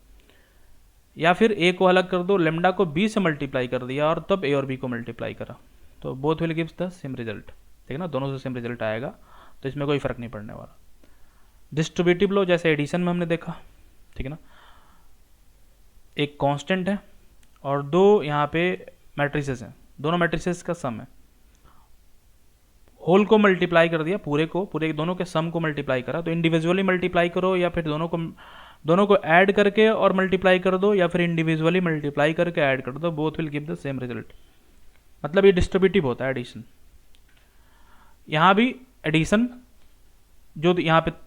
या फिर ए को अलग कर दो, लेमडा को बी से मल्टीप्लाई कर दिया और तब ए और बी को मल्टीप्लाई करा, तो both will gives the same result, ठीक है ना, दोनों से सेम रिजल्ट आएगा, तो इसमें कोई फर्क नहीं पड़ने वाला। डिस्ट्रीब्यूटिव लो जैसे एडिशन में हमने देखा, ठीक है ना, एक कांस्टेंट है और दो यहाँ पे मैट्रिसेस हैं, दोनों मैट्रिसेस का सम है, होल को मल्टीप्लाई कर दिया, पूरे दोनों के सम को मल्टीप्लाई करा, तो इंडिविजुअली मल्टीप्लाई करो या फिर दोनों को ऐड करके और मल्टीप्लाई कर दो, या फिर इंडिविजुअली मल्टीप्लाई करके ऐड कर दो, both will give the same result, मतलब ये डिस्ट्रीब्यूटिव होता है एडिशन। यहाँ भी एडिशन जो यहाँ पे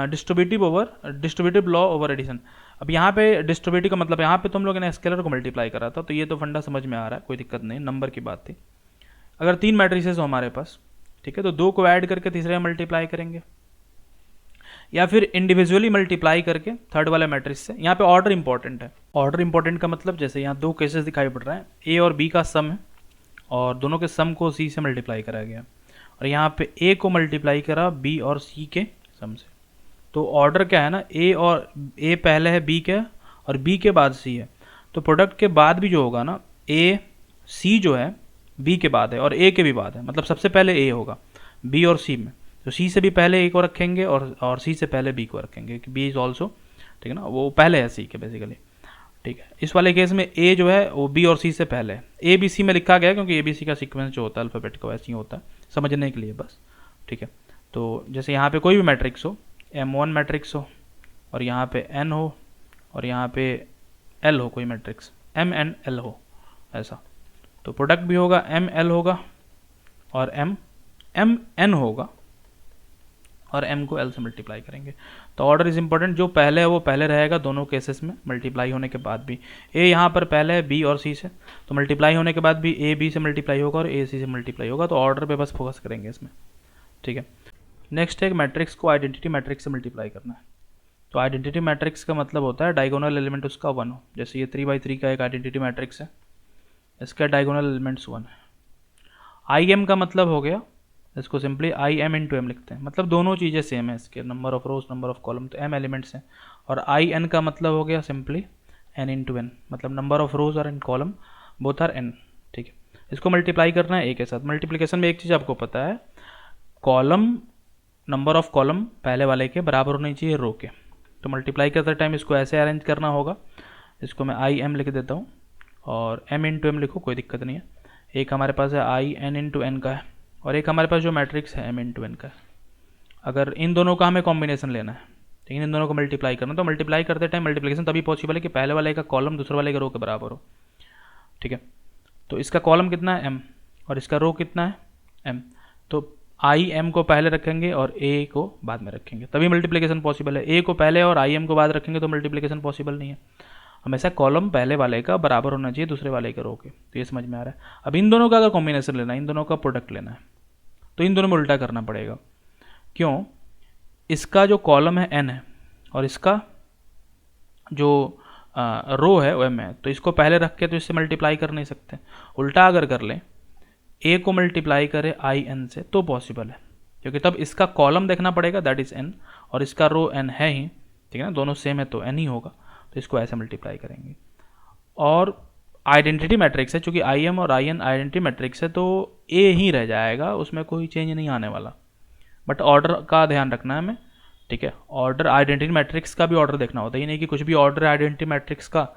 डिस्ट्रीब्यूटिव लॉ ओवर एडिशन। अब यहाँ पे डिस्ट्रीब्यूटिव का मतलब यहाँ पे तो हम लोगों ने स्केलर को मल्टीप्लाई करा था, तो ये तो फंडा समझ में आ रहा है, कोई दिक्कत नहीं, नंबर की बात थी। अगर तीन मैट्रिसेस हो हमारे पास, ठीक है, तो दो को ऐड करके तीसरे में मल्टीप्लाई करेंगे, या फिर इंडिविजुअली मल्टीप्लाई करके थर्ड वाले मैट्रिक्स से। यहाँ पे ऑर्डर इंपॉर्टेंट है, ऑर्डर इंपॉर्टेंट का मतलब जैसे यहाँ दो केसेस दिखाई पड़ रहे हैं, ए और बी का सम है और दोनों के सम को सी से मल्टीप्लाई करा गया, और यहाँ पे ए को मल्टीप्लाई करा बी और सी के सम से। तो ऑर्डर क्या है ना, ए पहले है बी के और बी के बाद सी है, तो प्रोडक्ट के बाद भी जो होगा ना, ए सी जो है बी के बाद है और ए के भी बाद है, मतलब सबसे पहले ए होगा बी और सी में, तो सी से भी पहले ए को रखेंगे और सी से पहले बी को रखेंगे, बी इज ऑल्सो, ठीक है ना, वो पहले है सी के बेसिकली, ठीक है। इस वाले केस में ए जो है वो बी और सी से पहले है, ए बी सी में लिखा गया है क्योंकि ए बी सी का सीक्वेंस जो होता है अल्फाबेट का वैसे ही होता है, समझने के लिए बस, ठीक है। तो जैसे यहाँ पे कोई भी मैट्रिक्स हो, M1 मैट्रिक्स हो और यहाँ पे n हो और यहाँ पे l हो, कोई मैट्रिक्स m एंड l हो ऐसा, तो प्रोडक्ट भी होगा m l होगा और m n होगा और m को l से मल्टीप्लाई करेंगे। तो ऑर्डर इज इंपॉर्टेंट, जो पहले है वो पहले रहेगा दोनों केसेस में, मल्टीप्लाई होने के बाद भी। a यहाँ पर पहले है b और c से, तो मल्टीप्लाई होने के बाद भी a b से मल्टीप्लाई होगा और a c से मल्टीप्लाई होगा, तो ऑर्डर पे बस फोकस करेंगे इसमें, ठीक है। नेक्स्ट एक मैट्रिक्स को आइडेंटिटी मैट्रिक्स से मल्टीप्लाई करना है। तो आइडेंटिटी मैट्रिक्स का मतलब होता है डायगोनल एलिमेंट उसका 1 हो, जैसे ये 3x3 का एक आइडेंटिटी मैट्रिक्स है, इसका डायगोनल एलिमेंट्स 1 है। आई एम का मतलब हो गया, इसको simply I M into M लिखते हैं, मतलब दोनों चीज़ें सेम है इसके, number of rows number of column, तो एम एलिमेंट्स हैं। और आई एन का मतलब हो गया सिंपली एन इंटू एन, मतलब नंबर ऑफ रोज और N column both are N, ठीक है। इसको मल्टीप्लाई करना है ए के साथ। मल्टीप्लिकेशन में एक चीज़ आपको पता है, कॉलम नंबर ऑफ कॉलम पहले वाले के बराबर होनी चाहिए रो के, तो मल्टीप्लाई करते टाइम इसको ऐसे अरेंज करना होगा, इसको मैं आई एम लिख देता हूँ, और m इंटू एम लिखो, कोई दिक्कत नहीं है। एक हमारे पास है आई एन इंटू एन का है, और एक हमारे पास जो मैट्रिक्स है m इंटू एन का है। अगर इन दोनों का हमें कॉम्बिनेशन लेना है, ठीक है, इन दोनों को मल्टीप्लाई करना, तो मल्टीप्लाई करते टाइम मल्टीप्लिकेशन तभी पॉसिबल है कि पहले वाले का कॉलम दूसरे वाले के रो के बराबर हो, ठीक है। तो इसका कॉलम कितना है m, और इसका रो कितना है m, तो आई एम को पहले रखेंगे और ए को बाद में रखेंगे, तभी मल्टीप्लिकेशन पॉसिबल है। ए को पहले और आई एम को बाद रखेंगे तो मल्टीप्लिकेशन पॉसिबल नहीं है। हमेशा कॉलम पहले वाले का बराबर होना चाहिए दूसरे वाले के रो के, तो ये समझ में आ रहा है। अब इन दोनों का अगर कॉम्बिनेशन लेना है, इन दोनों का प्रोडक्ट लेना है, तो इन दोनों में उल्टा करना पड़ेगा। क्यों? इसका जो कॉलम है n है और इसका जो रो है वो m है, तो इसको पहले रख के तो इससे मल्टीप्लाई कर नहीं सकते। उल्टा अगर कर लें, a को मल्टीप्लाई करें आई एन से तो पॉसिबल है, क्योंकि तब इसका कॉलम देखना पड़ेगा, दैट इज n, और इसका रो n है ही, ठीक है ना, दोनों सेम है तो n ही होगा, तो इसको ऐसे मल्टीप्लाई करेंगे। और आइडेंटिटी मैट्रिक्स है, चूंकि आई एम और आई एन आइडेंटिटी मैट्रिक्स है, तो a ही रह जाएगा, उसमें कोई चेंज नहीं आने वाला। बट ऑर्डर का ध्यान रखना है हमें, ठीक है। ऑर्डर आइडेंटिटी मैट्रिक्स का भी ऑर्डर देखना होता है, ये नहीं कि कुछ भी ऑर्डर है आइडेंटिटी मैट्रिक्स का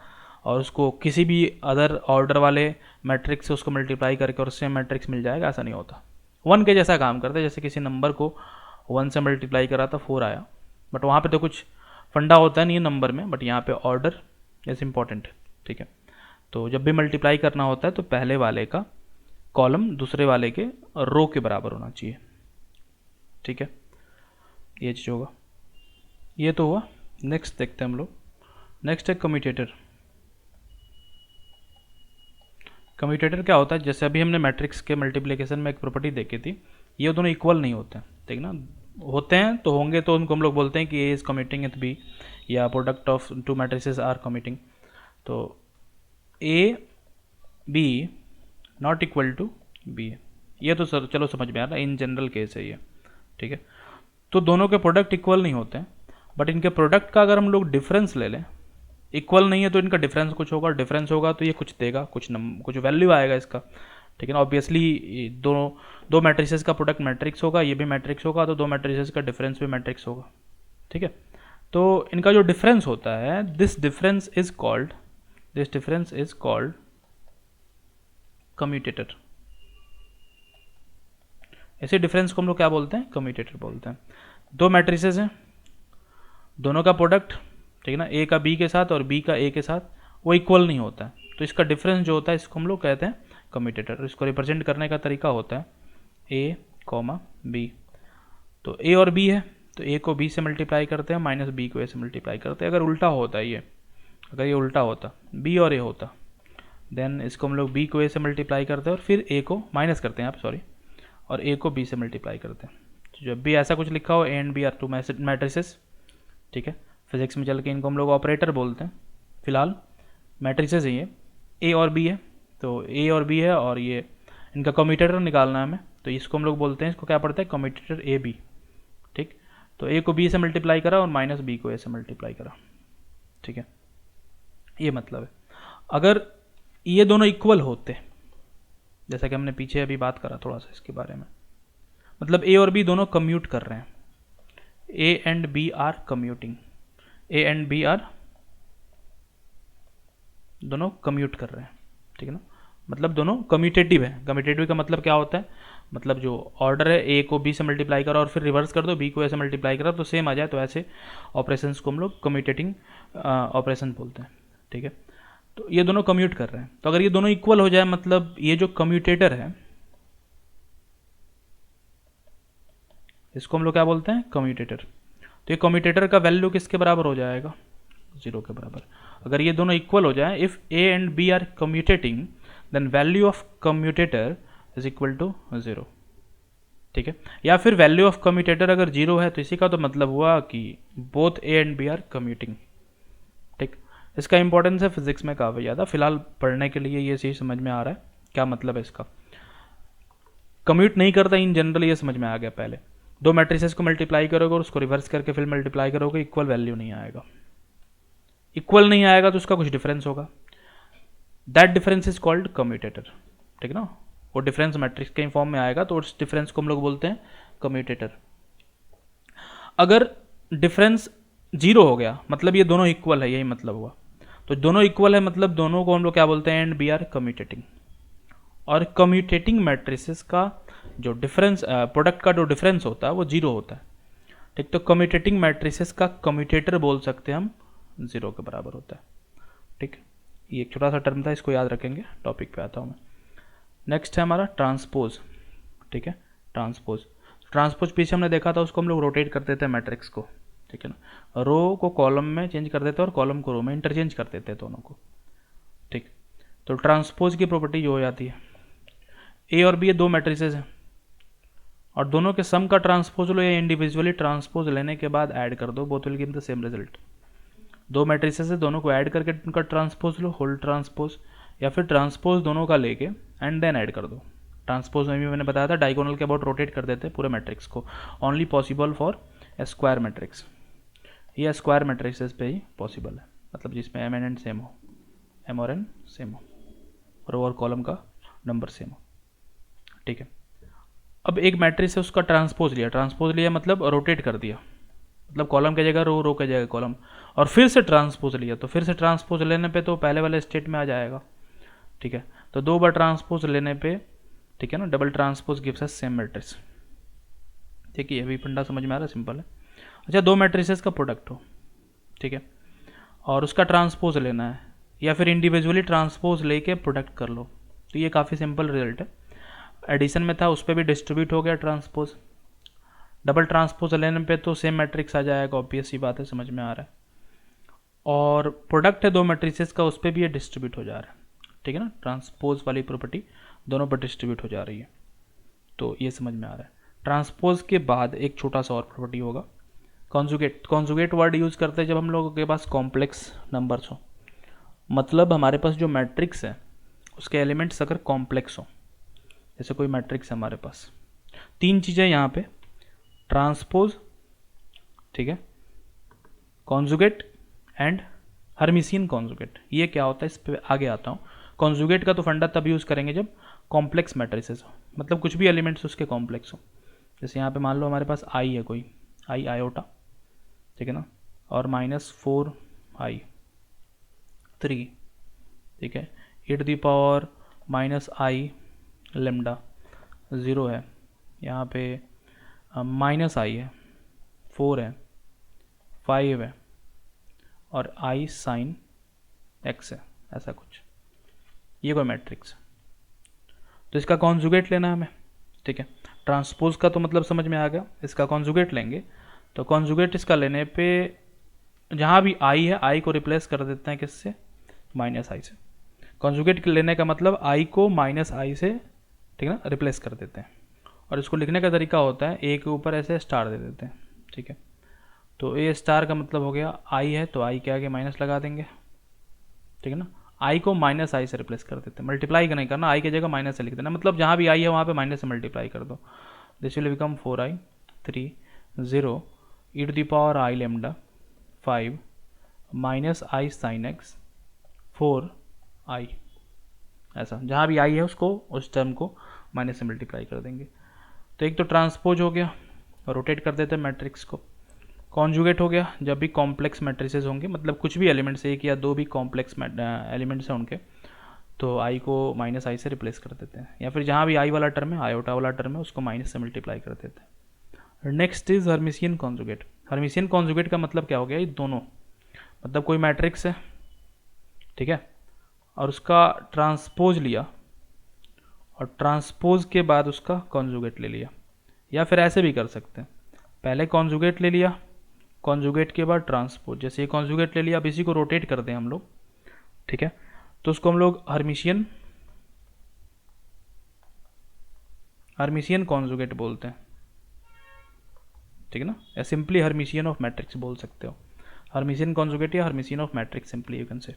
और उसको किसी भी अदर ऑर्डर वाले मैट्रिक्स से उसको मल्टीप्लाई करके और सेम मैट्रिक्स मिल जाएगा, ऐसा नहीं होता। 1 के जैसा काम करते हैं, जैसे किसी नंबर को 1 से मल्टीप्लाई करा था 4 आया, बट वहाँ पे तो कुछ फंडा होता नहीं है नंबर में, बट यहाँ पे ऑर्डर इज इम्पॉर्टेंट, ठीक है। तो जब भी मल्टीप्लाई करना होता है तो पहले वाले का कॉलम दूसरे वाले के रो के बराबर होना चाहिए, ठीक है, ये चीज़ होगा। ये तो हुआ। नेक्स्ट देखते हैं हम लोग, नेक्स्ट है कम्यूटेटर। कम्यूटेटर क्या होता है? जैसे अभी हमने मैट्रिक्स के मल्टीप्लिकेशन में एक प्रॉपर्टी देखी थी, ये दोनों इक्वल नहीं होते हैं, ठीक ना, होते हैं तो होंगे तो उनको हम लोग बोलते हैं कि A is commuting with B, या product of two matrices are commuting. तो A B not equal to B, ये तो सर चलो समझ में आ रहा है, इन जनरल केस है ये, ठीक है। तो दोनों के प्रोडक्ट इक्वल नहीं होते हैं, बट इनके प्रोडक्ट का अगर हम लोग डिफरेंस ले लें, इक्वल नहीं है तो इनका डिफरेंस कुछ होगा, डिफरेंस होगा तो ये कुछ देगा, कुछ वैल्यू आएगा इसका, ठीक है ना। ऑब्वियसली दो मैट्रिसेस का प्रोडक्ट मैट्रिक्स होगा, ये भी मैट्रिक्स होगा, तो दो मैट्रिसेस का डिफरेंस भी मैट्रिक्स होगा, ठीक है। तो इनका जो डिफरेंस होता है, this difference is called commutator. ऐसे डिफरेंस को हम लोग क्या बोलते हैं? कम्यूटेटर बोलते हैं। दो मैट्रिसेस हैं, दोनों का प्रोडक्ट, ठीक है ना, ए का बी के साथ और बी का ए के साथ, वो इक्वल नहीं होता है, तो इसका डिफरेंस जो होता है इसको हम लोग कहते हैं कम्यूटेटर। इसको रिप्रेजेंट करने का तरीका होता है ए कॉमा बी। तो ए और बी है तो ए को बी से मल्टीप्लाई करते हैं, माइनस बी को ए से मल्टीप्लाई करते हैं। अगर उल्टा होता है ये, अगर ये उल्टा होता बी और ए होता, देन इसको हम लोग बी को ए से मल्टीप्लाई करते हैं और फिर ए को माइनस करते हैं आप, सॉरी, और ए को बी से मल्टीप्लाई करते हैं। तो जब भी ऐसा कुछ लिखा हो, A and B are two matrices, ठीक है, फिजिक्स में चल के इनको हम लोग ऑपरेटर बोलते हैं। फिलहाल मैट्रिसेस है ये, ए और बी है, तो ए और बी है और ये इनका कम्यूटेटर निकालना है हमें, तो इसको हम लोग बोलते हैं, इसको क्या पड़ता है? कम्यूटेटर ए बी, ठीक। तो ए को बी से मल्टीप्लाई करा और माइनस बी को ए से मल्टीप्लाई करा, ठीक है, ये मतलब है। अगर ये दोनों इक्वल होते, जैसा कि हमने पीछे अभी बात करा थोड़ा सा इसके बारे में, मतलब ए और बी दोनों कम्यूट कर रहे हैं, A and B are commuting, A and B are दोनों कम्यूट कर रहे हैं, ठीक है ना, मतलब दोनों कम्यूटेटिव है। कम्यूटेटिव का मतलब क्या होता है? मतलब जो ऑर्डर है, ए को बी से मल्टीप्लाई करो और फिर रिवर्स कर दो, बी को ए से मल्टीप्लाई करो तो सेम आ जाए, तो ऐसे ऑपरेशंस को हम लोग कम्यूटेटिंग ऑपरेशन बोलते हैं, ठीक है। तो ये दोनों कम्यूट कर रहे हैं, तो अगर ये दोनों इक्वल हो जाए, मतलब ये जो कम्यूटेटर है इसको हम लोग क्या बोलते हैं? कम्यूटेटर। तो ये कम्यूटेटर का वैल्यू किसके बराबर हो जाएगा? 0 के बराबर। अगर ये दोनों इक्वल हो जाए, if A and B are commutating, then value of commutator is equal to 0, ठीक है। या फिर वैल्यू ऑफ कम्यूटेटर अगर 0 है तो इसी का तो मतलब हुआ कि both A and B are commuting, ठीक। इसका इंपॉर्टेंस है फिजिक्स में काफ़ी ज़्यादा, फिलहाल पढ़ने के लिए ये चीज़ समझ में आ रहा है क्या मतलब है इसका। कम्यूट नहीं करता इन जनरल, ये समझ में आ गया। पहले दो मैट्रिसेस को मल्टीप्लाई करोगे और उसको रिवर्स करके फिर मल्टीप्लाई करोगे, इक्वल वैल्यू नहीं आएगा। इक्वल नहीं आएगा तो उसका कुछ डिफरेंस होगा, that difference is called commutator, ठीक है ना। वो डिफरेंस मैट्रिक्स के फॉर्म में आएगा तो उस डिफरेंस को हम लोग बोलते हैं कम्यूटेटर। अगर डिफरेंस 0 हो गया, मतलब ये दोनों इक्वल है, यही मतलब हुआ, तो दोनों इक्वल है, मतलब दोनों को हम लोग क्या बोलते हैं, एंड बी आर कम्यूटेटिंग। और कम्यूटेटिंग मैट्रिसेस का जो डिफरेंस, प्रोडक्ट का जो डिफरेंस होता है वो जीरो होता है। ठीक, तो कम्यूटेटिंग मैट्रिसेस का कम्यूटेटर बोल सकते हैं हम जीरो के बराबर होता है। ठीक, ये एक छोटा सा टर्म था, इसको याद रखेंगे। टॉपिक पे आता हूँ मैं। नेक्स्ट है हमारा ट्रांसपोज। ठीक है, ट्रांसपोज पीछे हमने देखा था, उसको हम लोग रोटेट कर देते हैं मैट्रिक्स को। ठीक है ना, रो को कॉलम में चेंज कर देते हैं और कॉलम को रो में इंटरचेंज कर देते हैं दोनों को। ठीक, तो ट्रांसपोज की प्रॉपर्टी जो हो जाती है, ए और बी ये दो मैट्रिसेस हैं और दोनों के सम का ट्रांसपोज लो या इंडिविजुअली ट्रांसपोज लेने के बाद ऐड कर दो, both will give the same result. दो मैट्रिसेस है, दोनों को ऐड करके उनका ट्रांसपोज लो, होल ट्रांसपोज, या फिर ट्रांसपोज दोनों का लेके एंड देन ऐड कर दो। ट्रांसपोज में भी मैंने बताया था डायगोनल के अबाउट रोटेट कर देते हैं पूरे मैट्रिक्स को, only possible for a square matrix. ये स्क्वायर मैट्रिक्सेस पे ही पॉसिबल है, मतलब जिसमें एम एन एन सेम हो, एम और एन सेम हो और ओवर कॉलम का नंबर सेम हो। ठीक है, अब एक मैट्रिक्स है, उसका ट्रांसपोज लिया मतलब रोटेट कर दिया, मतलब कॉलम की जगह रो, रो की जगह कॉलम, और फिर से ट्रांसपोज लिया, तो फिर से ट्रांसपोज लेने पे तो पहले वाले स्टेट में आ जाएगा। ठीक है, तो दो बार ट्रांसपोज लेने पे, ठीक है ना, double transpose gives us same matrix. ठीक है, ये भी फंडा समझ में आ रहा है, सिंपल है। अच्छा, दो मैट्रिसेस का प्रोडक्ट हो, ठीक है, और उसका ट्रांसपोज लेना है या फिर इंडिविजुअली ट्रांसपोज लेके प्रोडक्ट कर लो, तो ये काफ़ी सिंपल रिजल्ट है। एडिशन में था, उस पर भी डिस्ट्रीब्यूट हो गया ट्रांसपोज। डबल ट्रांसपोज लेने पे तो सेम मैट्रिक्स आ जाएगा, ऑब्वियस सी बात है, समझ में आ रहा है। और प्रोडक्ट है दो मैट्रिसेस का, उस पर भी ये डिस्ट्रीब्यूट हो जा रहा है। ठीक है ना, ट्रांसपोज वाली प्रॉपर्टी दोनों पर डिस्ट्रीब्यूट हो जा रही है, तो ये समझ में आ रहा है। ट्रांसपोज के बाद एक छोटा सा और प्रॉपर्टी होगा, कॉन्जुगेट। कॉन्जुगेट वर्ड यूज़ करते हैं जब हम लोगों के पास कॉम्प्लेक्स नंबर्स हो, मतलब हमारे पास जो मैट्रिक्स है उसके एलिमेंट्स अगर कॉम्प्लेक्स हो, जैसे कोई मैट्रिक्स है हमारे पास, तीन चीज़ें यहाँ पे, ट्रांसपोज, ठीक है, कॉन्जुगेट एंड हर्मिशियन कॉन्जुगेट। ये क्या होता है, इस पे आगे आता हूँ। कॉन्जुगेट का तो फंडा तब यूज़ करेंगे जब कॉम्प्लेक्स मैट्रिसेस हो, मतलब कुछ भी एलिमेंट्स उसके कॉम्प्लेक्स हो। जैसे यहाँ पे मान लो हमारे पास आई है, कोई आई आयोटा, ठीक है ना, और -4i 3, ठीक है, e⁻ -i लेमडा 0 है, यहाँ पे -i है, 4 है, 5 है और i sin x है, ऐसा कुछ। ये कोई मैट्रिक्स, तो इसका कॉन्जुगेट लेना है हमें। ठीक है, ट्रांसपोज का तो मतलब समझ में आ गया, इसका कॉन्जुगेट लेंगे। तो कॉन्जुगेट इसका लेने पे जहाँ भी i है, i को रिप्लेस कर देते हैं किससे, -i से। कॉन्जुगेट लेने का मतलब i को -i से, ठीक है ना, रिप्लेस कर देते हैं। और इसको लिखने का तरीका होता है, a के ऊपर ऐसे स्टार दे देते हैं। ठीक है, तो a स्टार का मतलब हो गया i है तो i के आगे माइनस लगा देंगे। ठीक है ना, i को -i से रिप्लेस कर देते हैं, मल्टीप्लाई का नहीं करना, i की जगह माइनस से लिख देना, मतलब जहाँ भी i है वहाँ पे माइनस से मल्टीप्लाई कर दो। This will become 4i 3 0 e⁻i lambda 5 -i sin x 4i, ऐसा। जहाँ भी i है उसको, उस टर्म को माइनस से मल्टीप्लाई कर देंगे। तो एक तो ट्रांसपोज हो गया, रोटेट कर देते हैं मैट्रिक्स को। कॉन्जुगेट हो गया जब भी कॉम्प्लेक्स मैट्रिसेस होंगे, मतलब कुछ भी एलिमेंट्स, एक या दो भी कॉम्प्लेक्स एलिमेंट्स हैं उनके, तो i को -i से रिप्लेस कर देते हैं, या फिर जहाँ भी i वाला टर्म है, आयोटा वाला टर्म है, उसको माइनस से मल्टीप्लाई कर देते हैं। Next is Hermitian conjugate. Hermitian conjugate का मतलब क्या हो गया, ये दोनों, मतलब कोई मैट्रिक्स है, ठीक है, और उसका ट्रांसपोज लिया और ट्रांसपोज के बाद उसका कॉन्जुगेट ले लिया, या फिर ऐसे भी कर सकते हैं, पहले कॉन्जुगेट ले लिया, कॉन्जुगेट के बाद ट्रांसपोज। जैसे ये कॉन्जुगेट ले लिया, अब इसी को रोटेट कर दें हम लोग, ठीक है, तो उसको हम लोग हर्मिशियन कॉन्जुगेट बोलते हैं। ठीक है ना, या सिंपली हर्मिशियन ऑफ मैट्रिक्स बोल सकते हो, हर्मिशियन कॉन्जुगेट या Hermitian of matrix, simply you can say.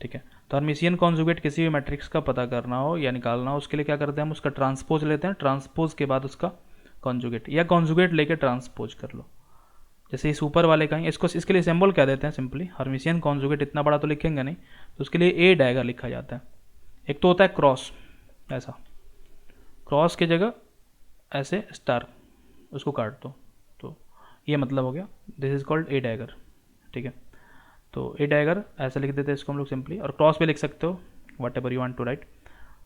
ठीक है, तो हर्मिशियन कॉन्जुगेट किसी भी मैट्रिक्स का पता करना हो या निकालना हो, उसके लिए क्या करते हैं हम, उसका ट्रांसपोज लेते हैं, ट्रांसपोज के बाद उसका कॉन्जुगेट, या कॉन्जुगेट लेके ट्रांसपोज कर लो। जैसे इस ऊपर वाले का ही, इसको इसके लिए सिंबल क्या देते हैं, सिंपली हर्मिशियन कॉन्जुगेट, इतना बड़ा तो लिखेंगे नहीं, तो उसके लिए ए डैगर लिखा जाता है। एक तो होता है क्रॉस, ऐसा क्रॉस की जगह ऐसे स्टार, उसको काट दो, तो ये मतलब हो गया, this is called a dagger. ठीक है, तो ए डायगर ऐसा लिख देते हैं इसको हम लोग सिंपली, और क्रॉस भी लिख सकते हो, whatever you want to write,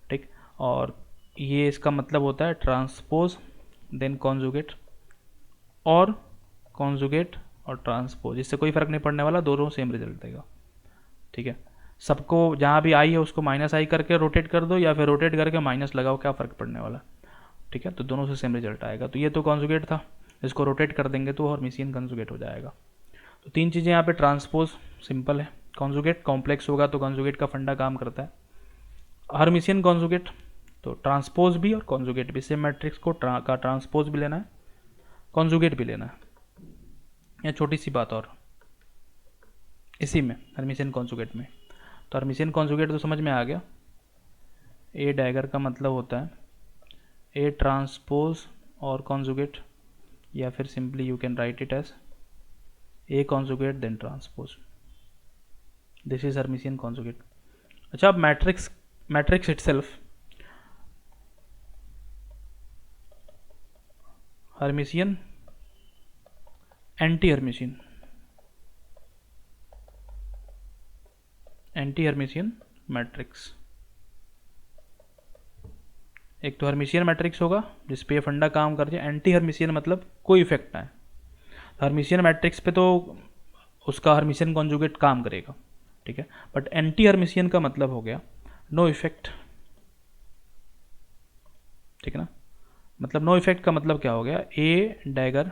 ठीक। और ये इसका मतलब होता है ट्रांसपोज देन कॉन्जुगेट, और कॉन्जुगेट और ट्रांसपोज, इससे कोई फ़र्क नहीं पड़ने वाला, दोनों सेम रिजल्ट देगा, ठीक है। सबको जहाँ भी आई है उसको माइनस आई करके रोटेट कर दो, या फिर रोटेट करके माइनस लगाओ, क्या फ़र्क पड़ने वाला, ठीक है। तो दोनों से सेम रिजल्ट आएगा। तो ये तो कॉन्जुगेट था, इसको रोटेट कर देंगे तो हर्मिशियन कॉन्जुगेट हो जाएगा। तो तीन चीज़ें यहाँ पे, ट्रांसपोज सिंपल है, कॉन्जुगेट कॉम्प्लेक्स होगा तो कॉन्जुगेट का फंडा काम करता है, हर्मिशियन कॉन्जुगेट तो ट्रांसपोज भी और कॉन्जुगेट भी, सेम मैट्रिक्स को का ट्रांसपोज भी लेना है, कॉन्जुगेट भी लेना है। यह छोटी सी बात और इसी में हर्मिशियन कॉन्जुगेट में। तो हर्मिशियन कॉन्जुगेट तो समझ में आ गया, ए डायगर का मतलब होता है ए ट्रांसपोज और कॉन्जुगेट, या फिर simply you can write it as a conjugate then transpose, this is Hermitian conjugate. अच्छा, अब matrix itself, Hermitian anti Hermitian, anti Hermitian matrix, एक तो हर्मिशियन मैट्रिक्स होगा जिस पे फंडा काम कर जाए, एंटी हर्मिशियन मतलब कोई इफेक्ट ना है, हर्मिशियन मैट्रिक्स पे तो उसका हर्मिशियन कॉन्जुगेट काम करेगा, ठीक है। बट एंटी हर्मिशियन का मतलब हो गया नो इफेक्ट, ठीक है ना। मतलब नो इफेक्ट का मतलब क्या हो गया, ए डायगर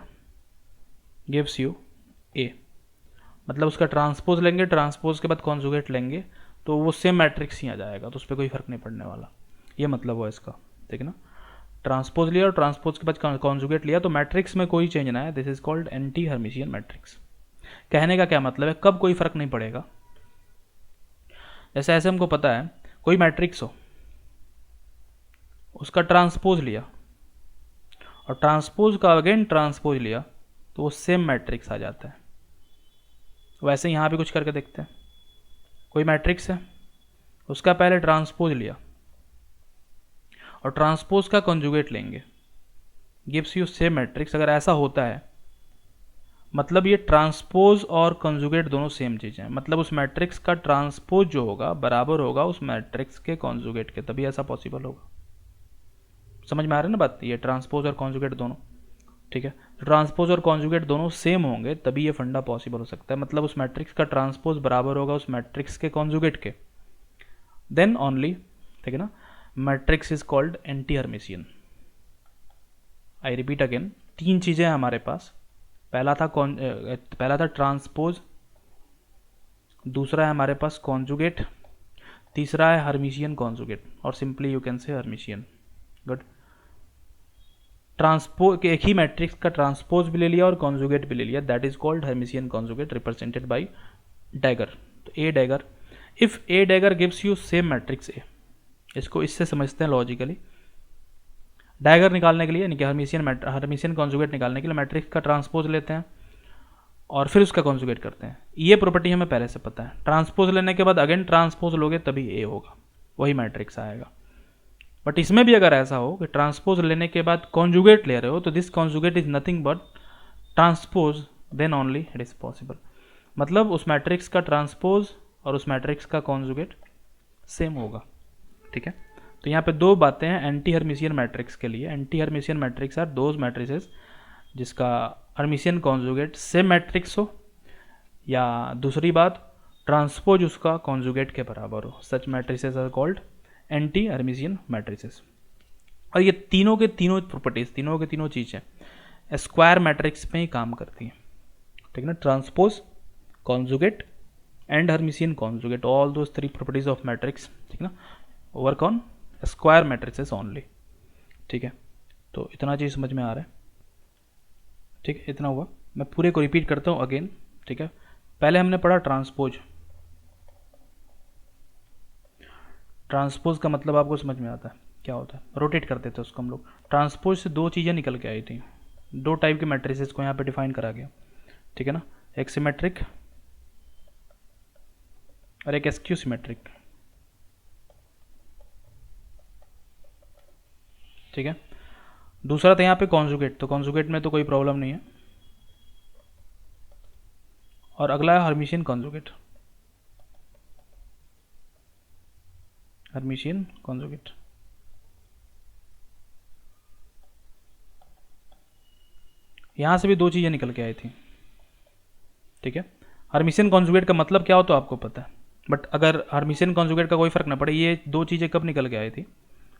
गिव्स यू ए, मतलब उसका ट्रांसपोज लेंगे, ट्रांसपोज के बाद कॉन्जुगेट लेंगे तो वो सेम मैट्रिक्स ही आ जाएगा, तो उस पर कोई फर्क नहीं पड़ने वाला, ये मतलब हुआ इसका, ठीक है ना। ट्रांसपोज लिया और ट्रांसपोज के बाद कॉन्जुगेट लिया तो मैट्रिक्स में कोई चेंज ना है, this is called anti Hermitian matrix. कहने का क्या मतलब है, कब कोई फर्क नहीं पड़ेगा, जैसे ऐसे हमको पता है कोई मैट्रिक्स हो, उसका ट्रांसपोज लिया और ट्रांसपोज का अगेन ट्रांसपोज लिया तो वो सेम मैट्रिक्स आ जाता है। वैसे यहाँ भी कुछ करके देखते हैं, कोई मैट्रिक्स है, उसका पहले ट्रांसपोज लिया और ट्रांसपोज का कॉन्जुगेट लेंगे, गिव्स यू सेम मैट्रिक्स। अगर ऐसा होता है मतलब ये ट्रांसपोज और कॉन्जुगेट दोनों सेम चीज़ें हैं, मतलब उस मैट्रिक्स का ट्रांसपोज जो होगा बराबर होगा उस मैट्रिक्स के कॉन्जुगेट के, तभी ऐसा पॉसिबल होगा। समझ में आ रहा है ना बात, ये ट्रांसपोज और कॉन्जुगेट दोनों, ठीक है। ट्रांसपोज और कॉन्जुगेट दोनों सेम होंगे तभी ये फंडा पॉसिबल हो सकता है, मतलब उस मैट्रिक्स का ट्रांसपोज बराबर होगा उस मैट्रिक्स के कॉन्जुगेट के, देन ओनली, ठीक है ना, matrix is called anti Hermitian. I repeat again, तीन चीज़ें हैं हमारे पास, पहला था ट्रांसपोज, दूसरा है हमारे पास कॉन्जुगेट, तीसरा है हर्मिशियन कॉन्जुगेट, और simply you can say Hermitian. Good, transpose, एक ही मैट्रिक्स का ट्रांसपोज भी ले लिया और कॉन्जुगेट भी ले लिया, that is called Hermitian conjugate represented by dagger. तो A dagger, if A dagger gives you same matrix A, इसको इससे समझते हैं लॉजिकली। डैगर निकालने के लिए यानी कि हर्मिशियन कॉन्जुगेट निकालने के लिए मैट्रिक्स का ट्रांसपोज लेते हैं और फिर उसका कॉन्जुगेट करते हैं, ये प्रॉपर्टी हमें पहले से पता है। ट्रांसपोज लेने के बाद अगेन ट्रांसपोज लोगे तभी ए होगा, वही मैट्रिक्स आएगा। बट इसमें भी अगर ऐसा हो कि ट्रांसपोज लेने के बाद कॉन्जुगेट ले रहे हो तो this conjugate is nothing but transpose, then only it is possible, मतलब उस मैट्रिक्स का ट्रांसपोज और उस मैट्रिक्स का कॉन्जुगेट सेम होगा, ठीक है। तो यहाँ पे दो बातें हैं एंटी हर्मिशियन मैट्रिक्स के लिए। Anti Hermitian matrix are those matrices जिसका हर्मिशियन कॉन्जुगेट सेम मैट्रिक्स हो, या दूसरी बात ट्रांसपोज उसका कॉन्जुगेट के बराबर हो, such matrices are called anti Hermitian matrices. और ये तीनों के तीनों प्रॉपर्टीज, तीनों के तीनों चीज़ें स्क्वायर मैट्रिक्स में ही काम करती हैं, ठीक है ना। Transpose, conjugate and Hermitian conjugate, all those three properties of matrix, ठीक है ना, work on square matrices only, ठीक है। तो इतना चीज़ समझ में आ रहा है, ठीक है, इतना हुआ। मैं पूरे को रिपीट करता हूँ अगेन, ठीक है। पहले हमने पढ़ा ट्रांसपोज, ट्रांसपोज का मतलब आपको समझ में आता है क्या होता है, रोटेट करते थे उसको हम लोग। ट्रांसपोज से दो चीज़ें निकल के आई थी, दो टाइप के मैट्रिसेस को यहाँ पे डिफाइन करा गया, ठीक है ना, एक सिमेट्रिक और एक स्क्यू सिमेट्रिक, ठीक है। दूसरा था यहाँ पे कॉन्जुगेट, तो कॉन्जुगेट में तो कोई प्रॉब्लम नहीं है, और अगला है हर्मिशियन कॉन्जुगेट। हर्मिशियन कॉन्जुगेट यहाँ से भी दो चीज़ें निकल के आई थी, ठीक है। हर्मिशियन कॉन्जुगेट का मतलब क्या हो तो आपको पता है, बट अगर हर्मिशियन कॉन्जुगेट का कोई फर्क ना पड़े, ये दो चीज़ें कब निकल के आई थी,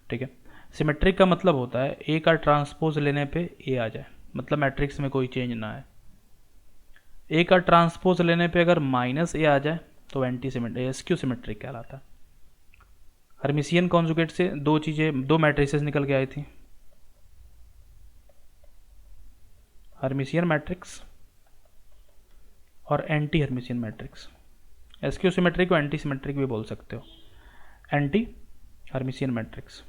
ठीक है। सिमेट्रिक का मतलब होता है ए का ट्रांसपोज लेने पे ए आ जाए, मतलब मैट्रिक्स में कोई चेंज ना आए। ए का ट्रांसपोज लेने पे अगर माइनस ए आ जाए तो एंटी सिमेट्रिक, एसक्यू सिमेट्रिक कहलाता है। हर्मिशियन कॉन्जुगेट से दो चीज़ें, दो मैट्रिसेस निकल के आई थी, हर्मिशियन मैट्रिक्स और anti Hermitian matrix. SQ symmetric को एंटी सिमेट्रिक भी बोल सकते हो, anti Hermitian matrix.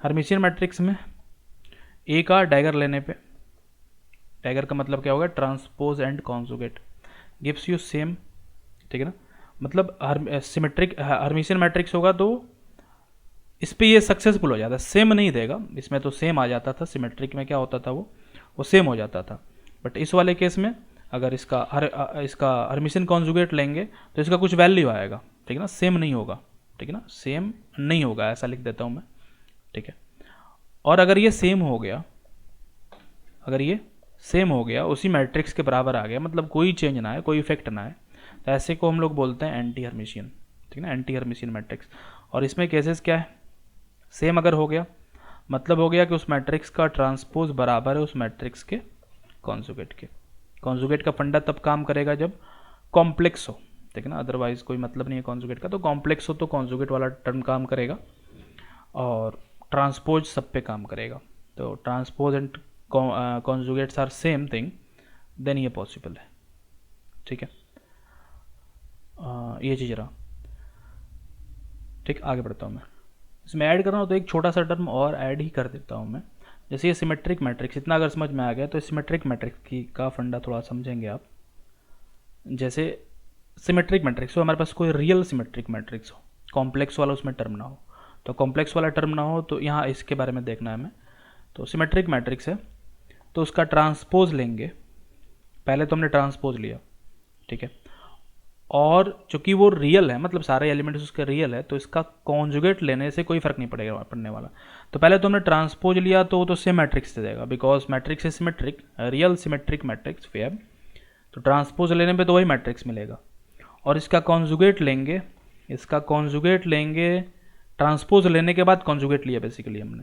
Hermitian matrix में ए का डैगर लेने पे, डैगर का मतलब क्या होगा, transpose and conjugate, gives you same, ठीक है ना। मतलब सिमेट्रिक हर्मिशियन मैट्रिक्स होगा तो इस पे ये सक्सेसफुल हो जाता है, सेम नहीं देगा, इसमें तो सेम आ जाता था, सिमेट्रिक में क्या होता था वो सेम हो जाता था। बट इस वाले केस में अगर इसका हर्मिशियन कॉन्जुगेट लेंगे तो इसका कुछ वैल्यू आएगा, ठीक है ना, सेम नहीं होगा, ठीक है ना, सेम नहीं होगा, ऐसा लिख देता हूँ मैं, ठीक है। और अगर ये सेम हो गया, अगर ये सेम हो गया, उसी मैट्रिक्स के बराबर आ गया, मतलब कोई चेंज ना आए, कोई इफेक्ट ना आए, तो ऐसे को हम लोग बोलते हैं एंटी हर्मिशियन, ठीक है ना, एंटी हर्मिशियन मैट्रिक्स। और इसमें केसेस क्या है, सेम अगर हो गया मतलब हो गया कि उस मैट्रिक्स का ट्रांसपोज बराबर है उस मैट्रिक्स के कॉन्जुगेट के। कॉन्जुगेट का फंडा तब काम करेगा जब कॉम्प्लेक्स हो, ठीक है ना, अदरवाइज कोई मतलब नहीं है कॉन्जुगेट का। तो कॉम्प्लेक्स हो तो कॉन्जुगेट वाला टर्म काम करेगा और ट्रांसपोज सब पे काम करेगा। तो transpose and conjugates are same thing, then ये पॉसिबल है, ठीक है। ये चीज़ रहा, ठीक। आगे बढ़ता हूँ मैं, इसमें ऐड करना हो तो एक छोटा सा टर्म और ऐड ही कर देता हूँ मैं। जैसे ये सिमेट्रिक मैट्रिक्स, इतना अगर समझ में आ गया तो सिमेट्रिक मैट्रिक्स की का फंडा थोड़ा समझेंगे आप। जैसे सिमेट्रिक मैट्रिक्स हो, हमारे पास कोई रियल सिमेट्रिक मैट्रिक्स हो, कॉम्प्लेक्स वाला उसमें टर्म ना हो, तो कॉम्प्लेक्स वाला टर्म ना हो तो यहाँ इसके बारे में देखना है हमें। तो सिमेट्रिक मैट्रिक्स है तो उसका ट्रांसपोज लेंगे, पहले तो हमने ट्रांसपोज लिया, ठीक है, और चूंकि वो रियल है, मतलब सारे एलिमेंट्स उसके रियल है, तो इसका कॉन्जुगेट लेने से कोई फर्क नहीं पड़ने वाला। तो पहले तो हमने ट्रांसपोज लिया तो वो तो सेम मैट्रिक्स दे देगा, बिकॉज मैट्रिक्स है symmetric, real symmetric matrix Feb, तो ट्रांसपोज लेने पे तो वही मैट्रिक्स मिलेगा। और इसका कॉन्जुगेट लेंगे, इसका कॉन्जुगेट लेंगे, ट्रांसपोज लेने के बाद कॉन्जुगेट लिया बेसिकली हमने,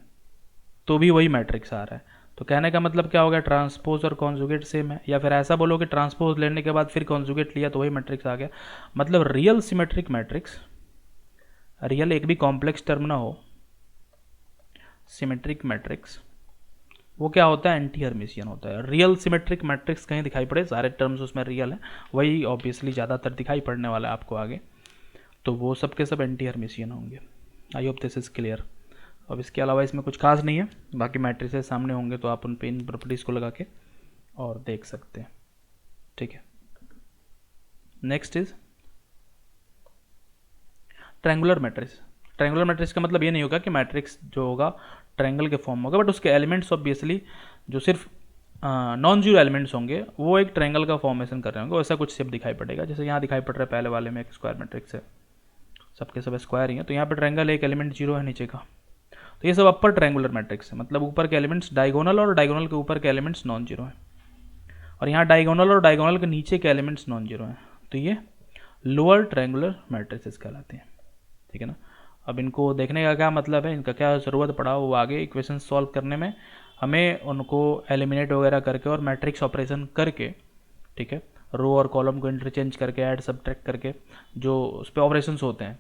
तो भी वही मैट्रिक्स आ रहा है। तो कहने का मतलब क्या हो गया, ट्रांसपोज और कॉन्जुगेट सेम है। या फिर ऐसा बोलो कि ट्रांसपोज लेने के बाद फिर कॉन्जुगेट लिया तो वही मैट्रिक्स आ गया। मतलब रियल सिमेट्रिक मैट्रिक्स, रियल एक भी कॉम्प्लेक्स टर्म ना हो, सिमेट्रिक मैट्रिक्स, वो क्या होता है, एंटी हर्मिशियन होता है। रियल सिमेट्रिक मैट्रिक्स कहीं दिखाई पड़े, सारे टर्म्स उसमें रियल है, वही ऑब्वियसली ज़्यादातर दिखाई पड़ने वाला है आपको आगे, तो वो सब के सब एंटी हर्मिशियन होंगे। I hope this is clear. अब इसके अलावा इसमें कुछ खास नहीं है, बाकी मैट्रिसेस सामने होंगे तो आप उन पे इन प्रॉपर्टीज़ को लगा के और देख सकते हैं, ठीक है। Next is triangular matrix. Triangular matrix का मतलब ये नहीं होगा कि मैट्रिक्स जो होगा ट्रायंगल के फॉर्म होगा, बट उसके एलिमेंट्स ऑब्वियसली जो सिर्फ नॉन जीरो एलिमेंट्स होंगे वो एक ट्रायंगल का फॉर्मेशन कर रहे होंगे, वैसा कुछ शेप दिखाई पड़ेगा। जैसे यहाँ दिखाई पड़ रहा है पहले वाले में एक स्क्वायर मैट्रिक्स है, सबके सब स्क्वायर ही है, तो यहाँ पर ट्रायंगल एक एलिमेंट जीरो है नीचे का, तो ये सब अपर ट्रायंगुलर मैट्रिक्स है, मतलब ऊपर के एलिमेंट्स डायगोनल और डायगोनल के ऊपर के एलिमेंट्स नॉन जीरो हैं, और यहाँ डायगोनल और डायगोनल के नीचे के एलिमेंट्स नॉन जीरो हैं, तो ये लोअर ट्रायंगुलर मैट्रिसेस कहलाते हैं, ठीक है ना। अब इनको देखने का क्या मतलब है, इनका क्या ज़रूरत पड़ा, वो आगे इक्वेशन सॉल्व करने में हमें उनको एलिमिनेट वगैरह करके और मैट्रिक्स ऑपरेशन करके, ठीक है, रो और कॉलम को इंटरचेंज करके, ऐड सब्ट्रैक्ट करके जो उस पर ऑपरेशंस होते हैं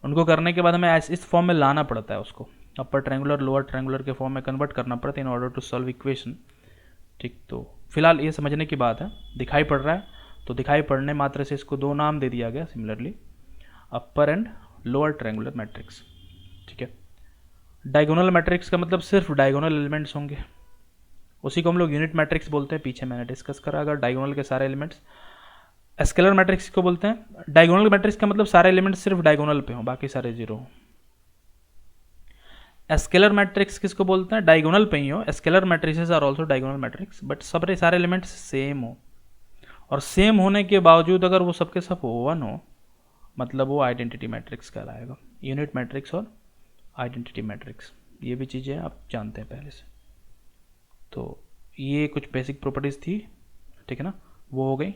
उनको करने के बाद हमें इस फॉर्म में लाना पड़ता है, उसको अपर ट्रायंगुलर लोअर ट्रायंगुलर के फॉर्म में कन्वर्ट करना पड़ता है in order to solve equation, ठीक। तो फिलहाल ये समझने की बात है, दिखाई पड़ रहा है तो दिखाई पड़ने मात्र से इसको दो नाम दे दिया गया similarly, upper and lower triangular matrix, ठीक है। डायगोनल मैट्रिक्स का मतलब सिर्फ डायगोनल एलिमेंट्स होंगे, उसी को हम लोग यूनिट मैट्रिक्स बोलते हैं, पीछे मैंने डिस्कस करा। अगर डायगोनल के सारे एलिमेंट्स, स्केलर मैट्रिक्स को बोलते हैं। डायगोनल मैट्रिक्स का मतलब सारे एलिमेंट्स सिर्फ डायगोनल पे हों, बाकी सारे जीरो हों। स्केलर मैट्रिक्स किसको बोलते हैं? डायगोनल पे ही हो, scalar matrices are also diagonal matrix, but सब सारे एलिमेंट्स सेम हो, और सेम होने के बावजूद अगर वो सबके सब वन हो, मतलब वो आइडेंटिटी मैट्रिक्स कहलाएगा। यूनिट मैट्रिक्स और आइडेंटिटी मैट्रिक्स, ये भी चीज़ें आप जानते हैं पहले से। तो ये कुछ बेसिक प्रॉपर्टीज़ थी, ठीक है ना, वो हो गई।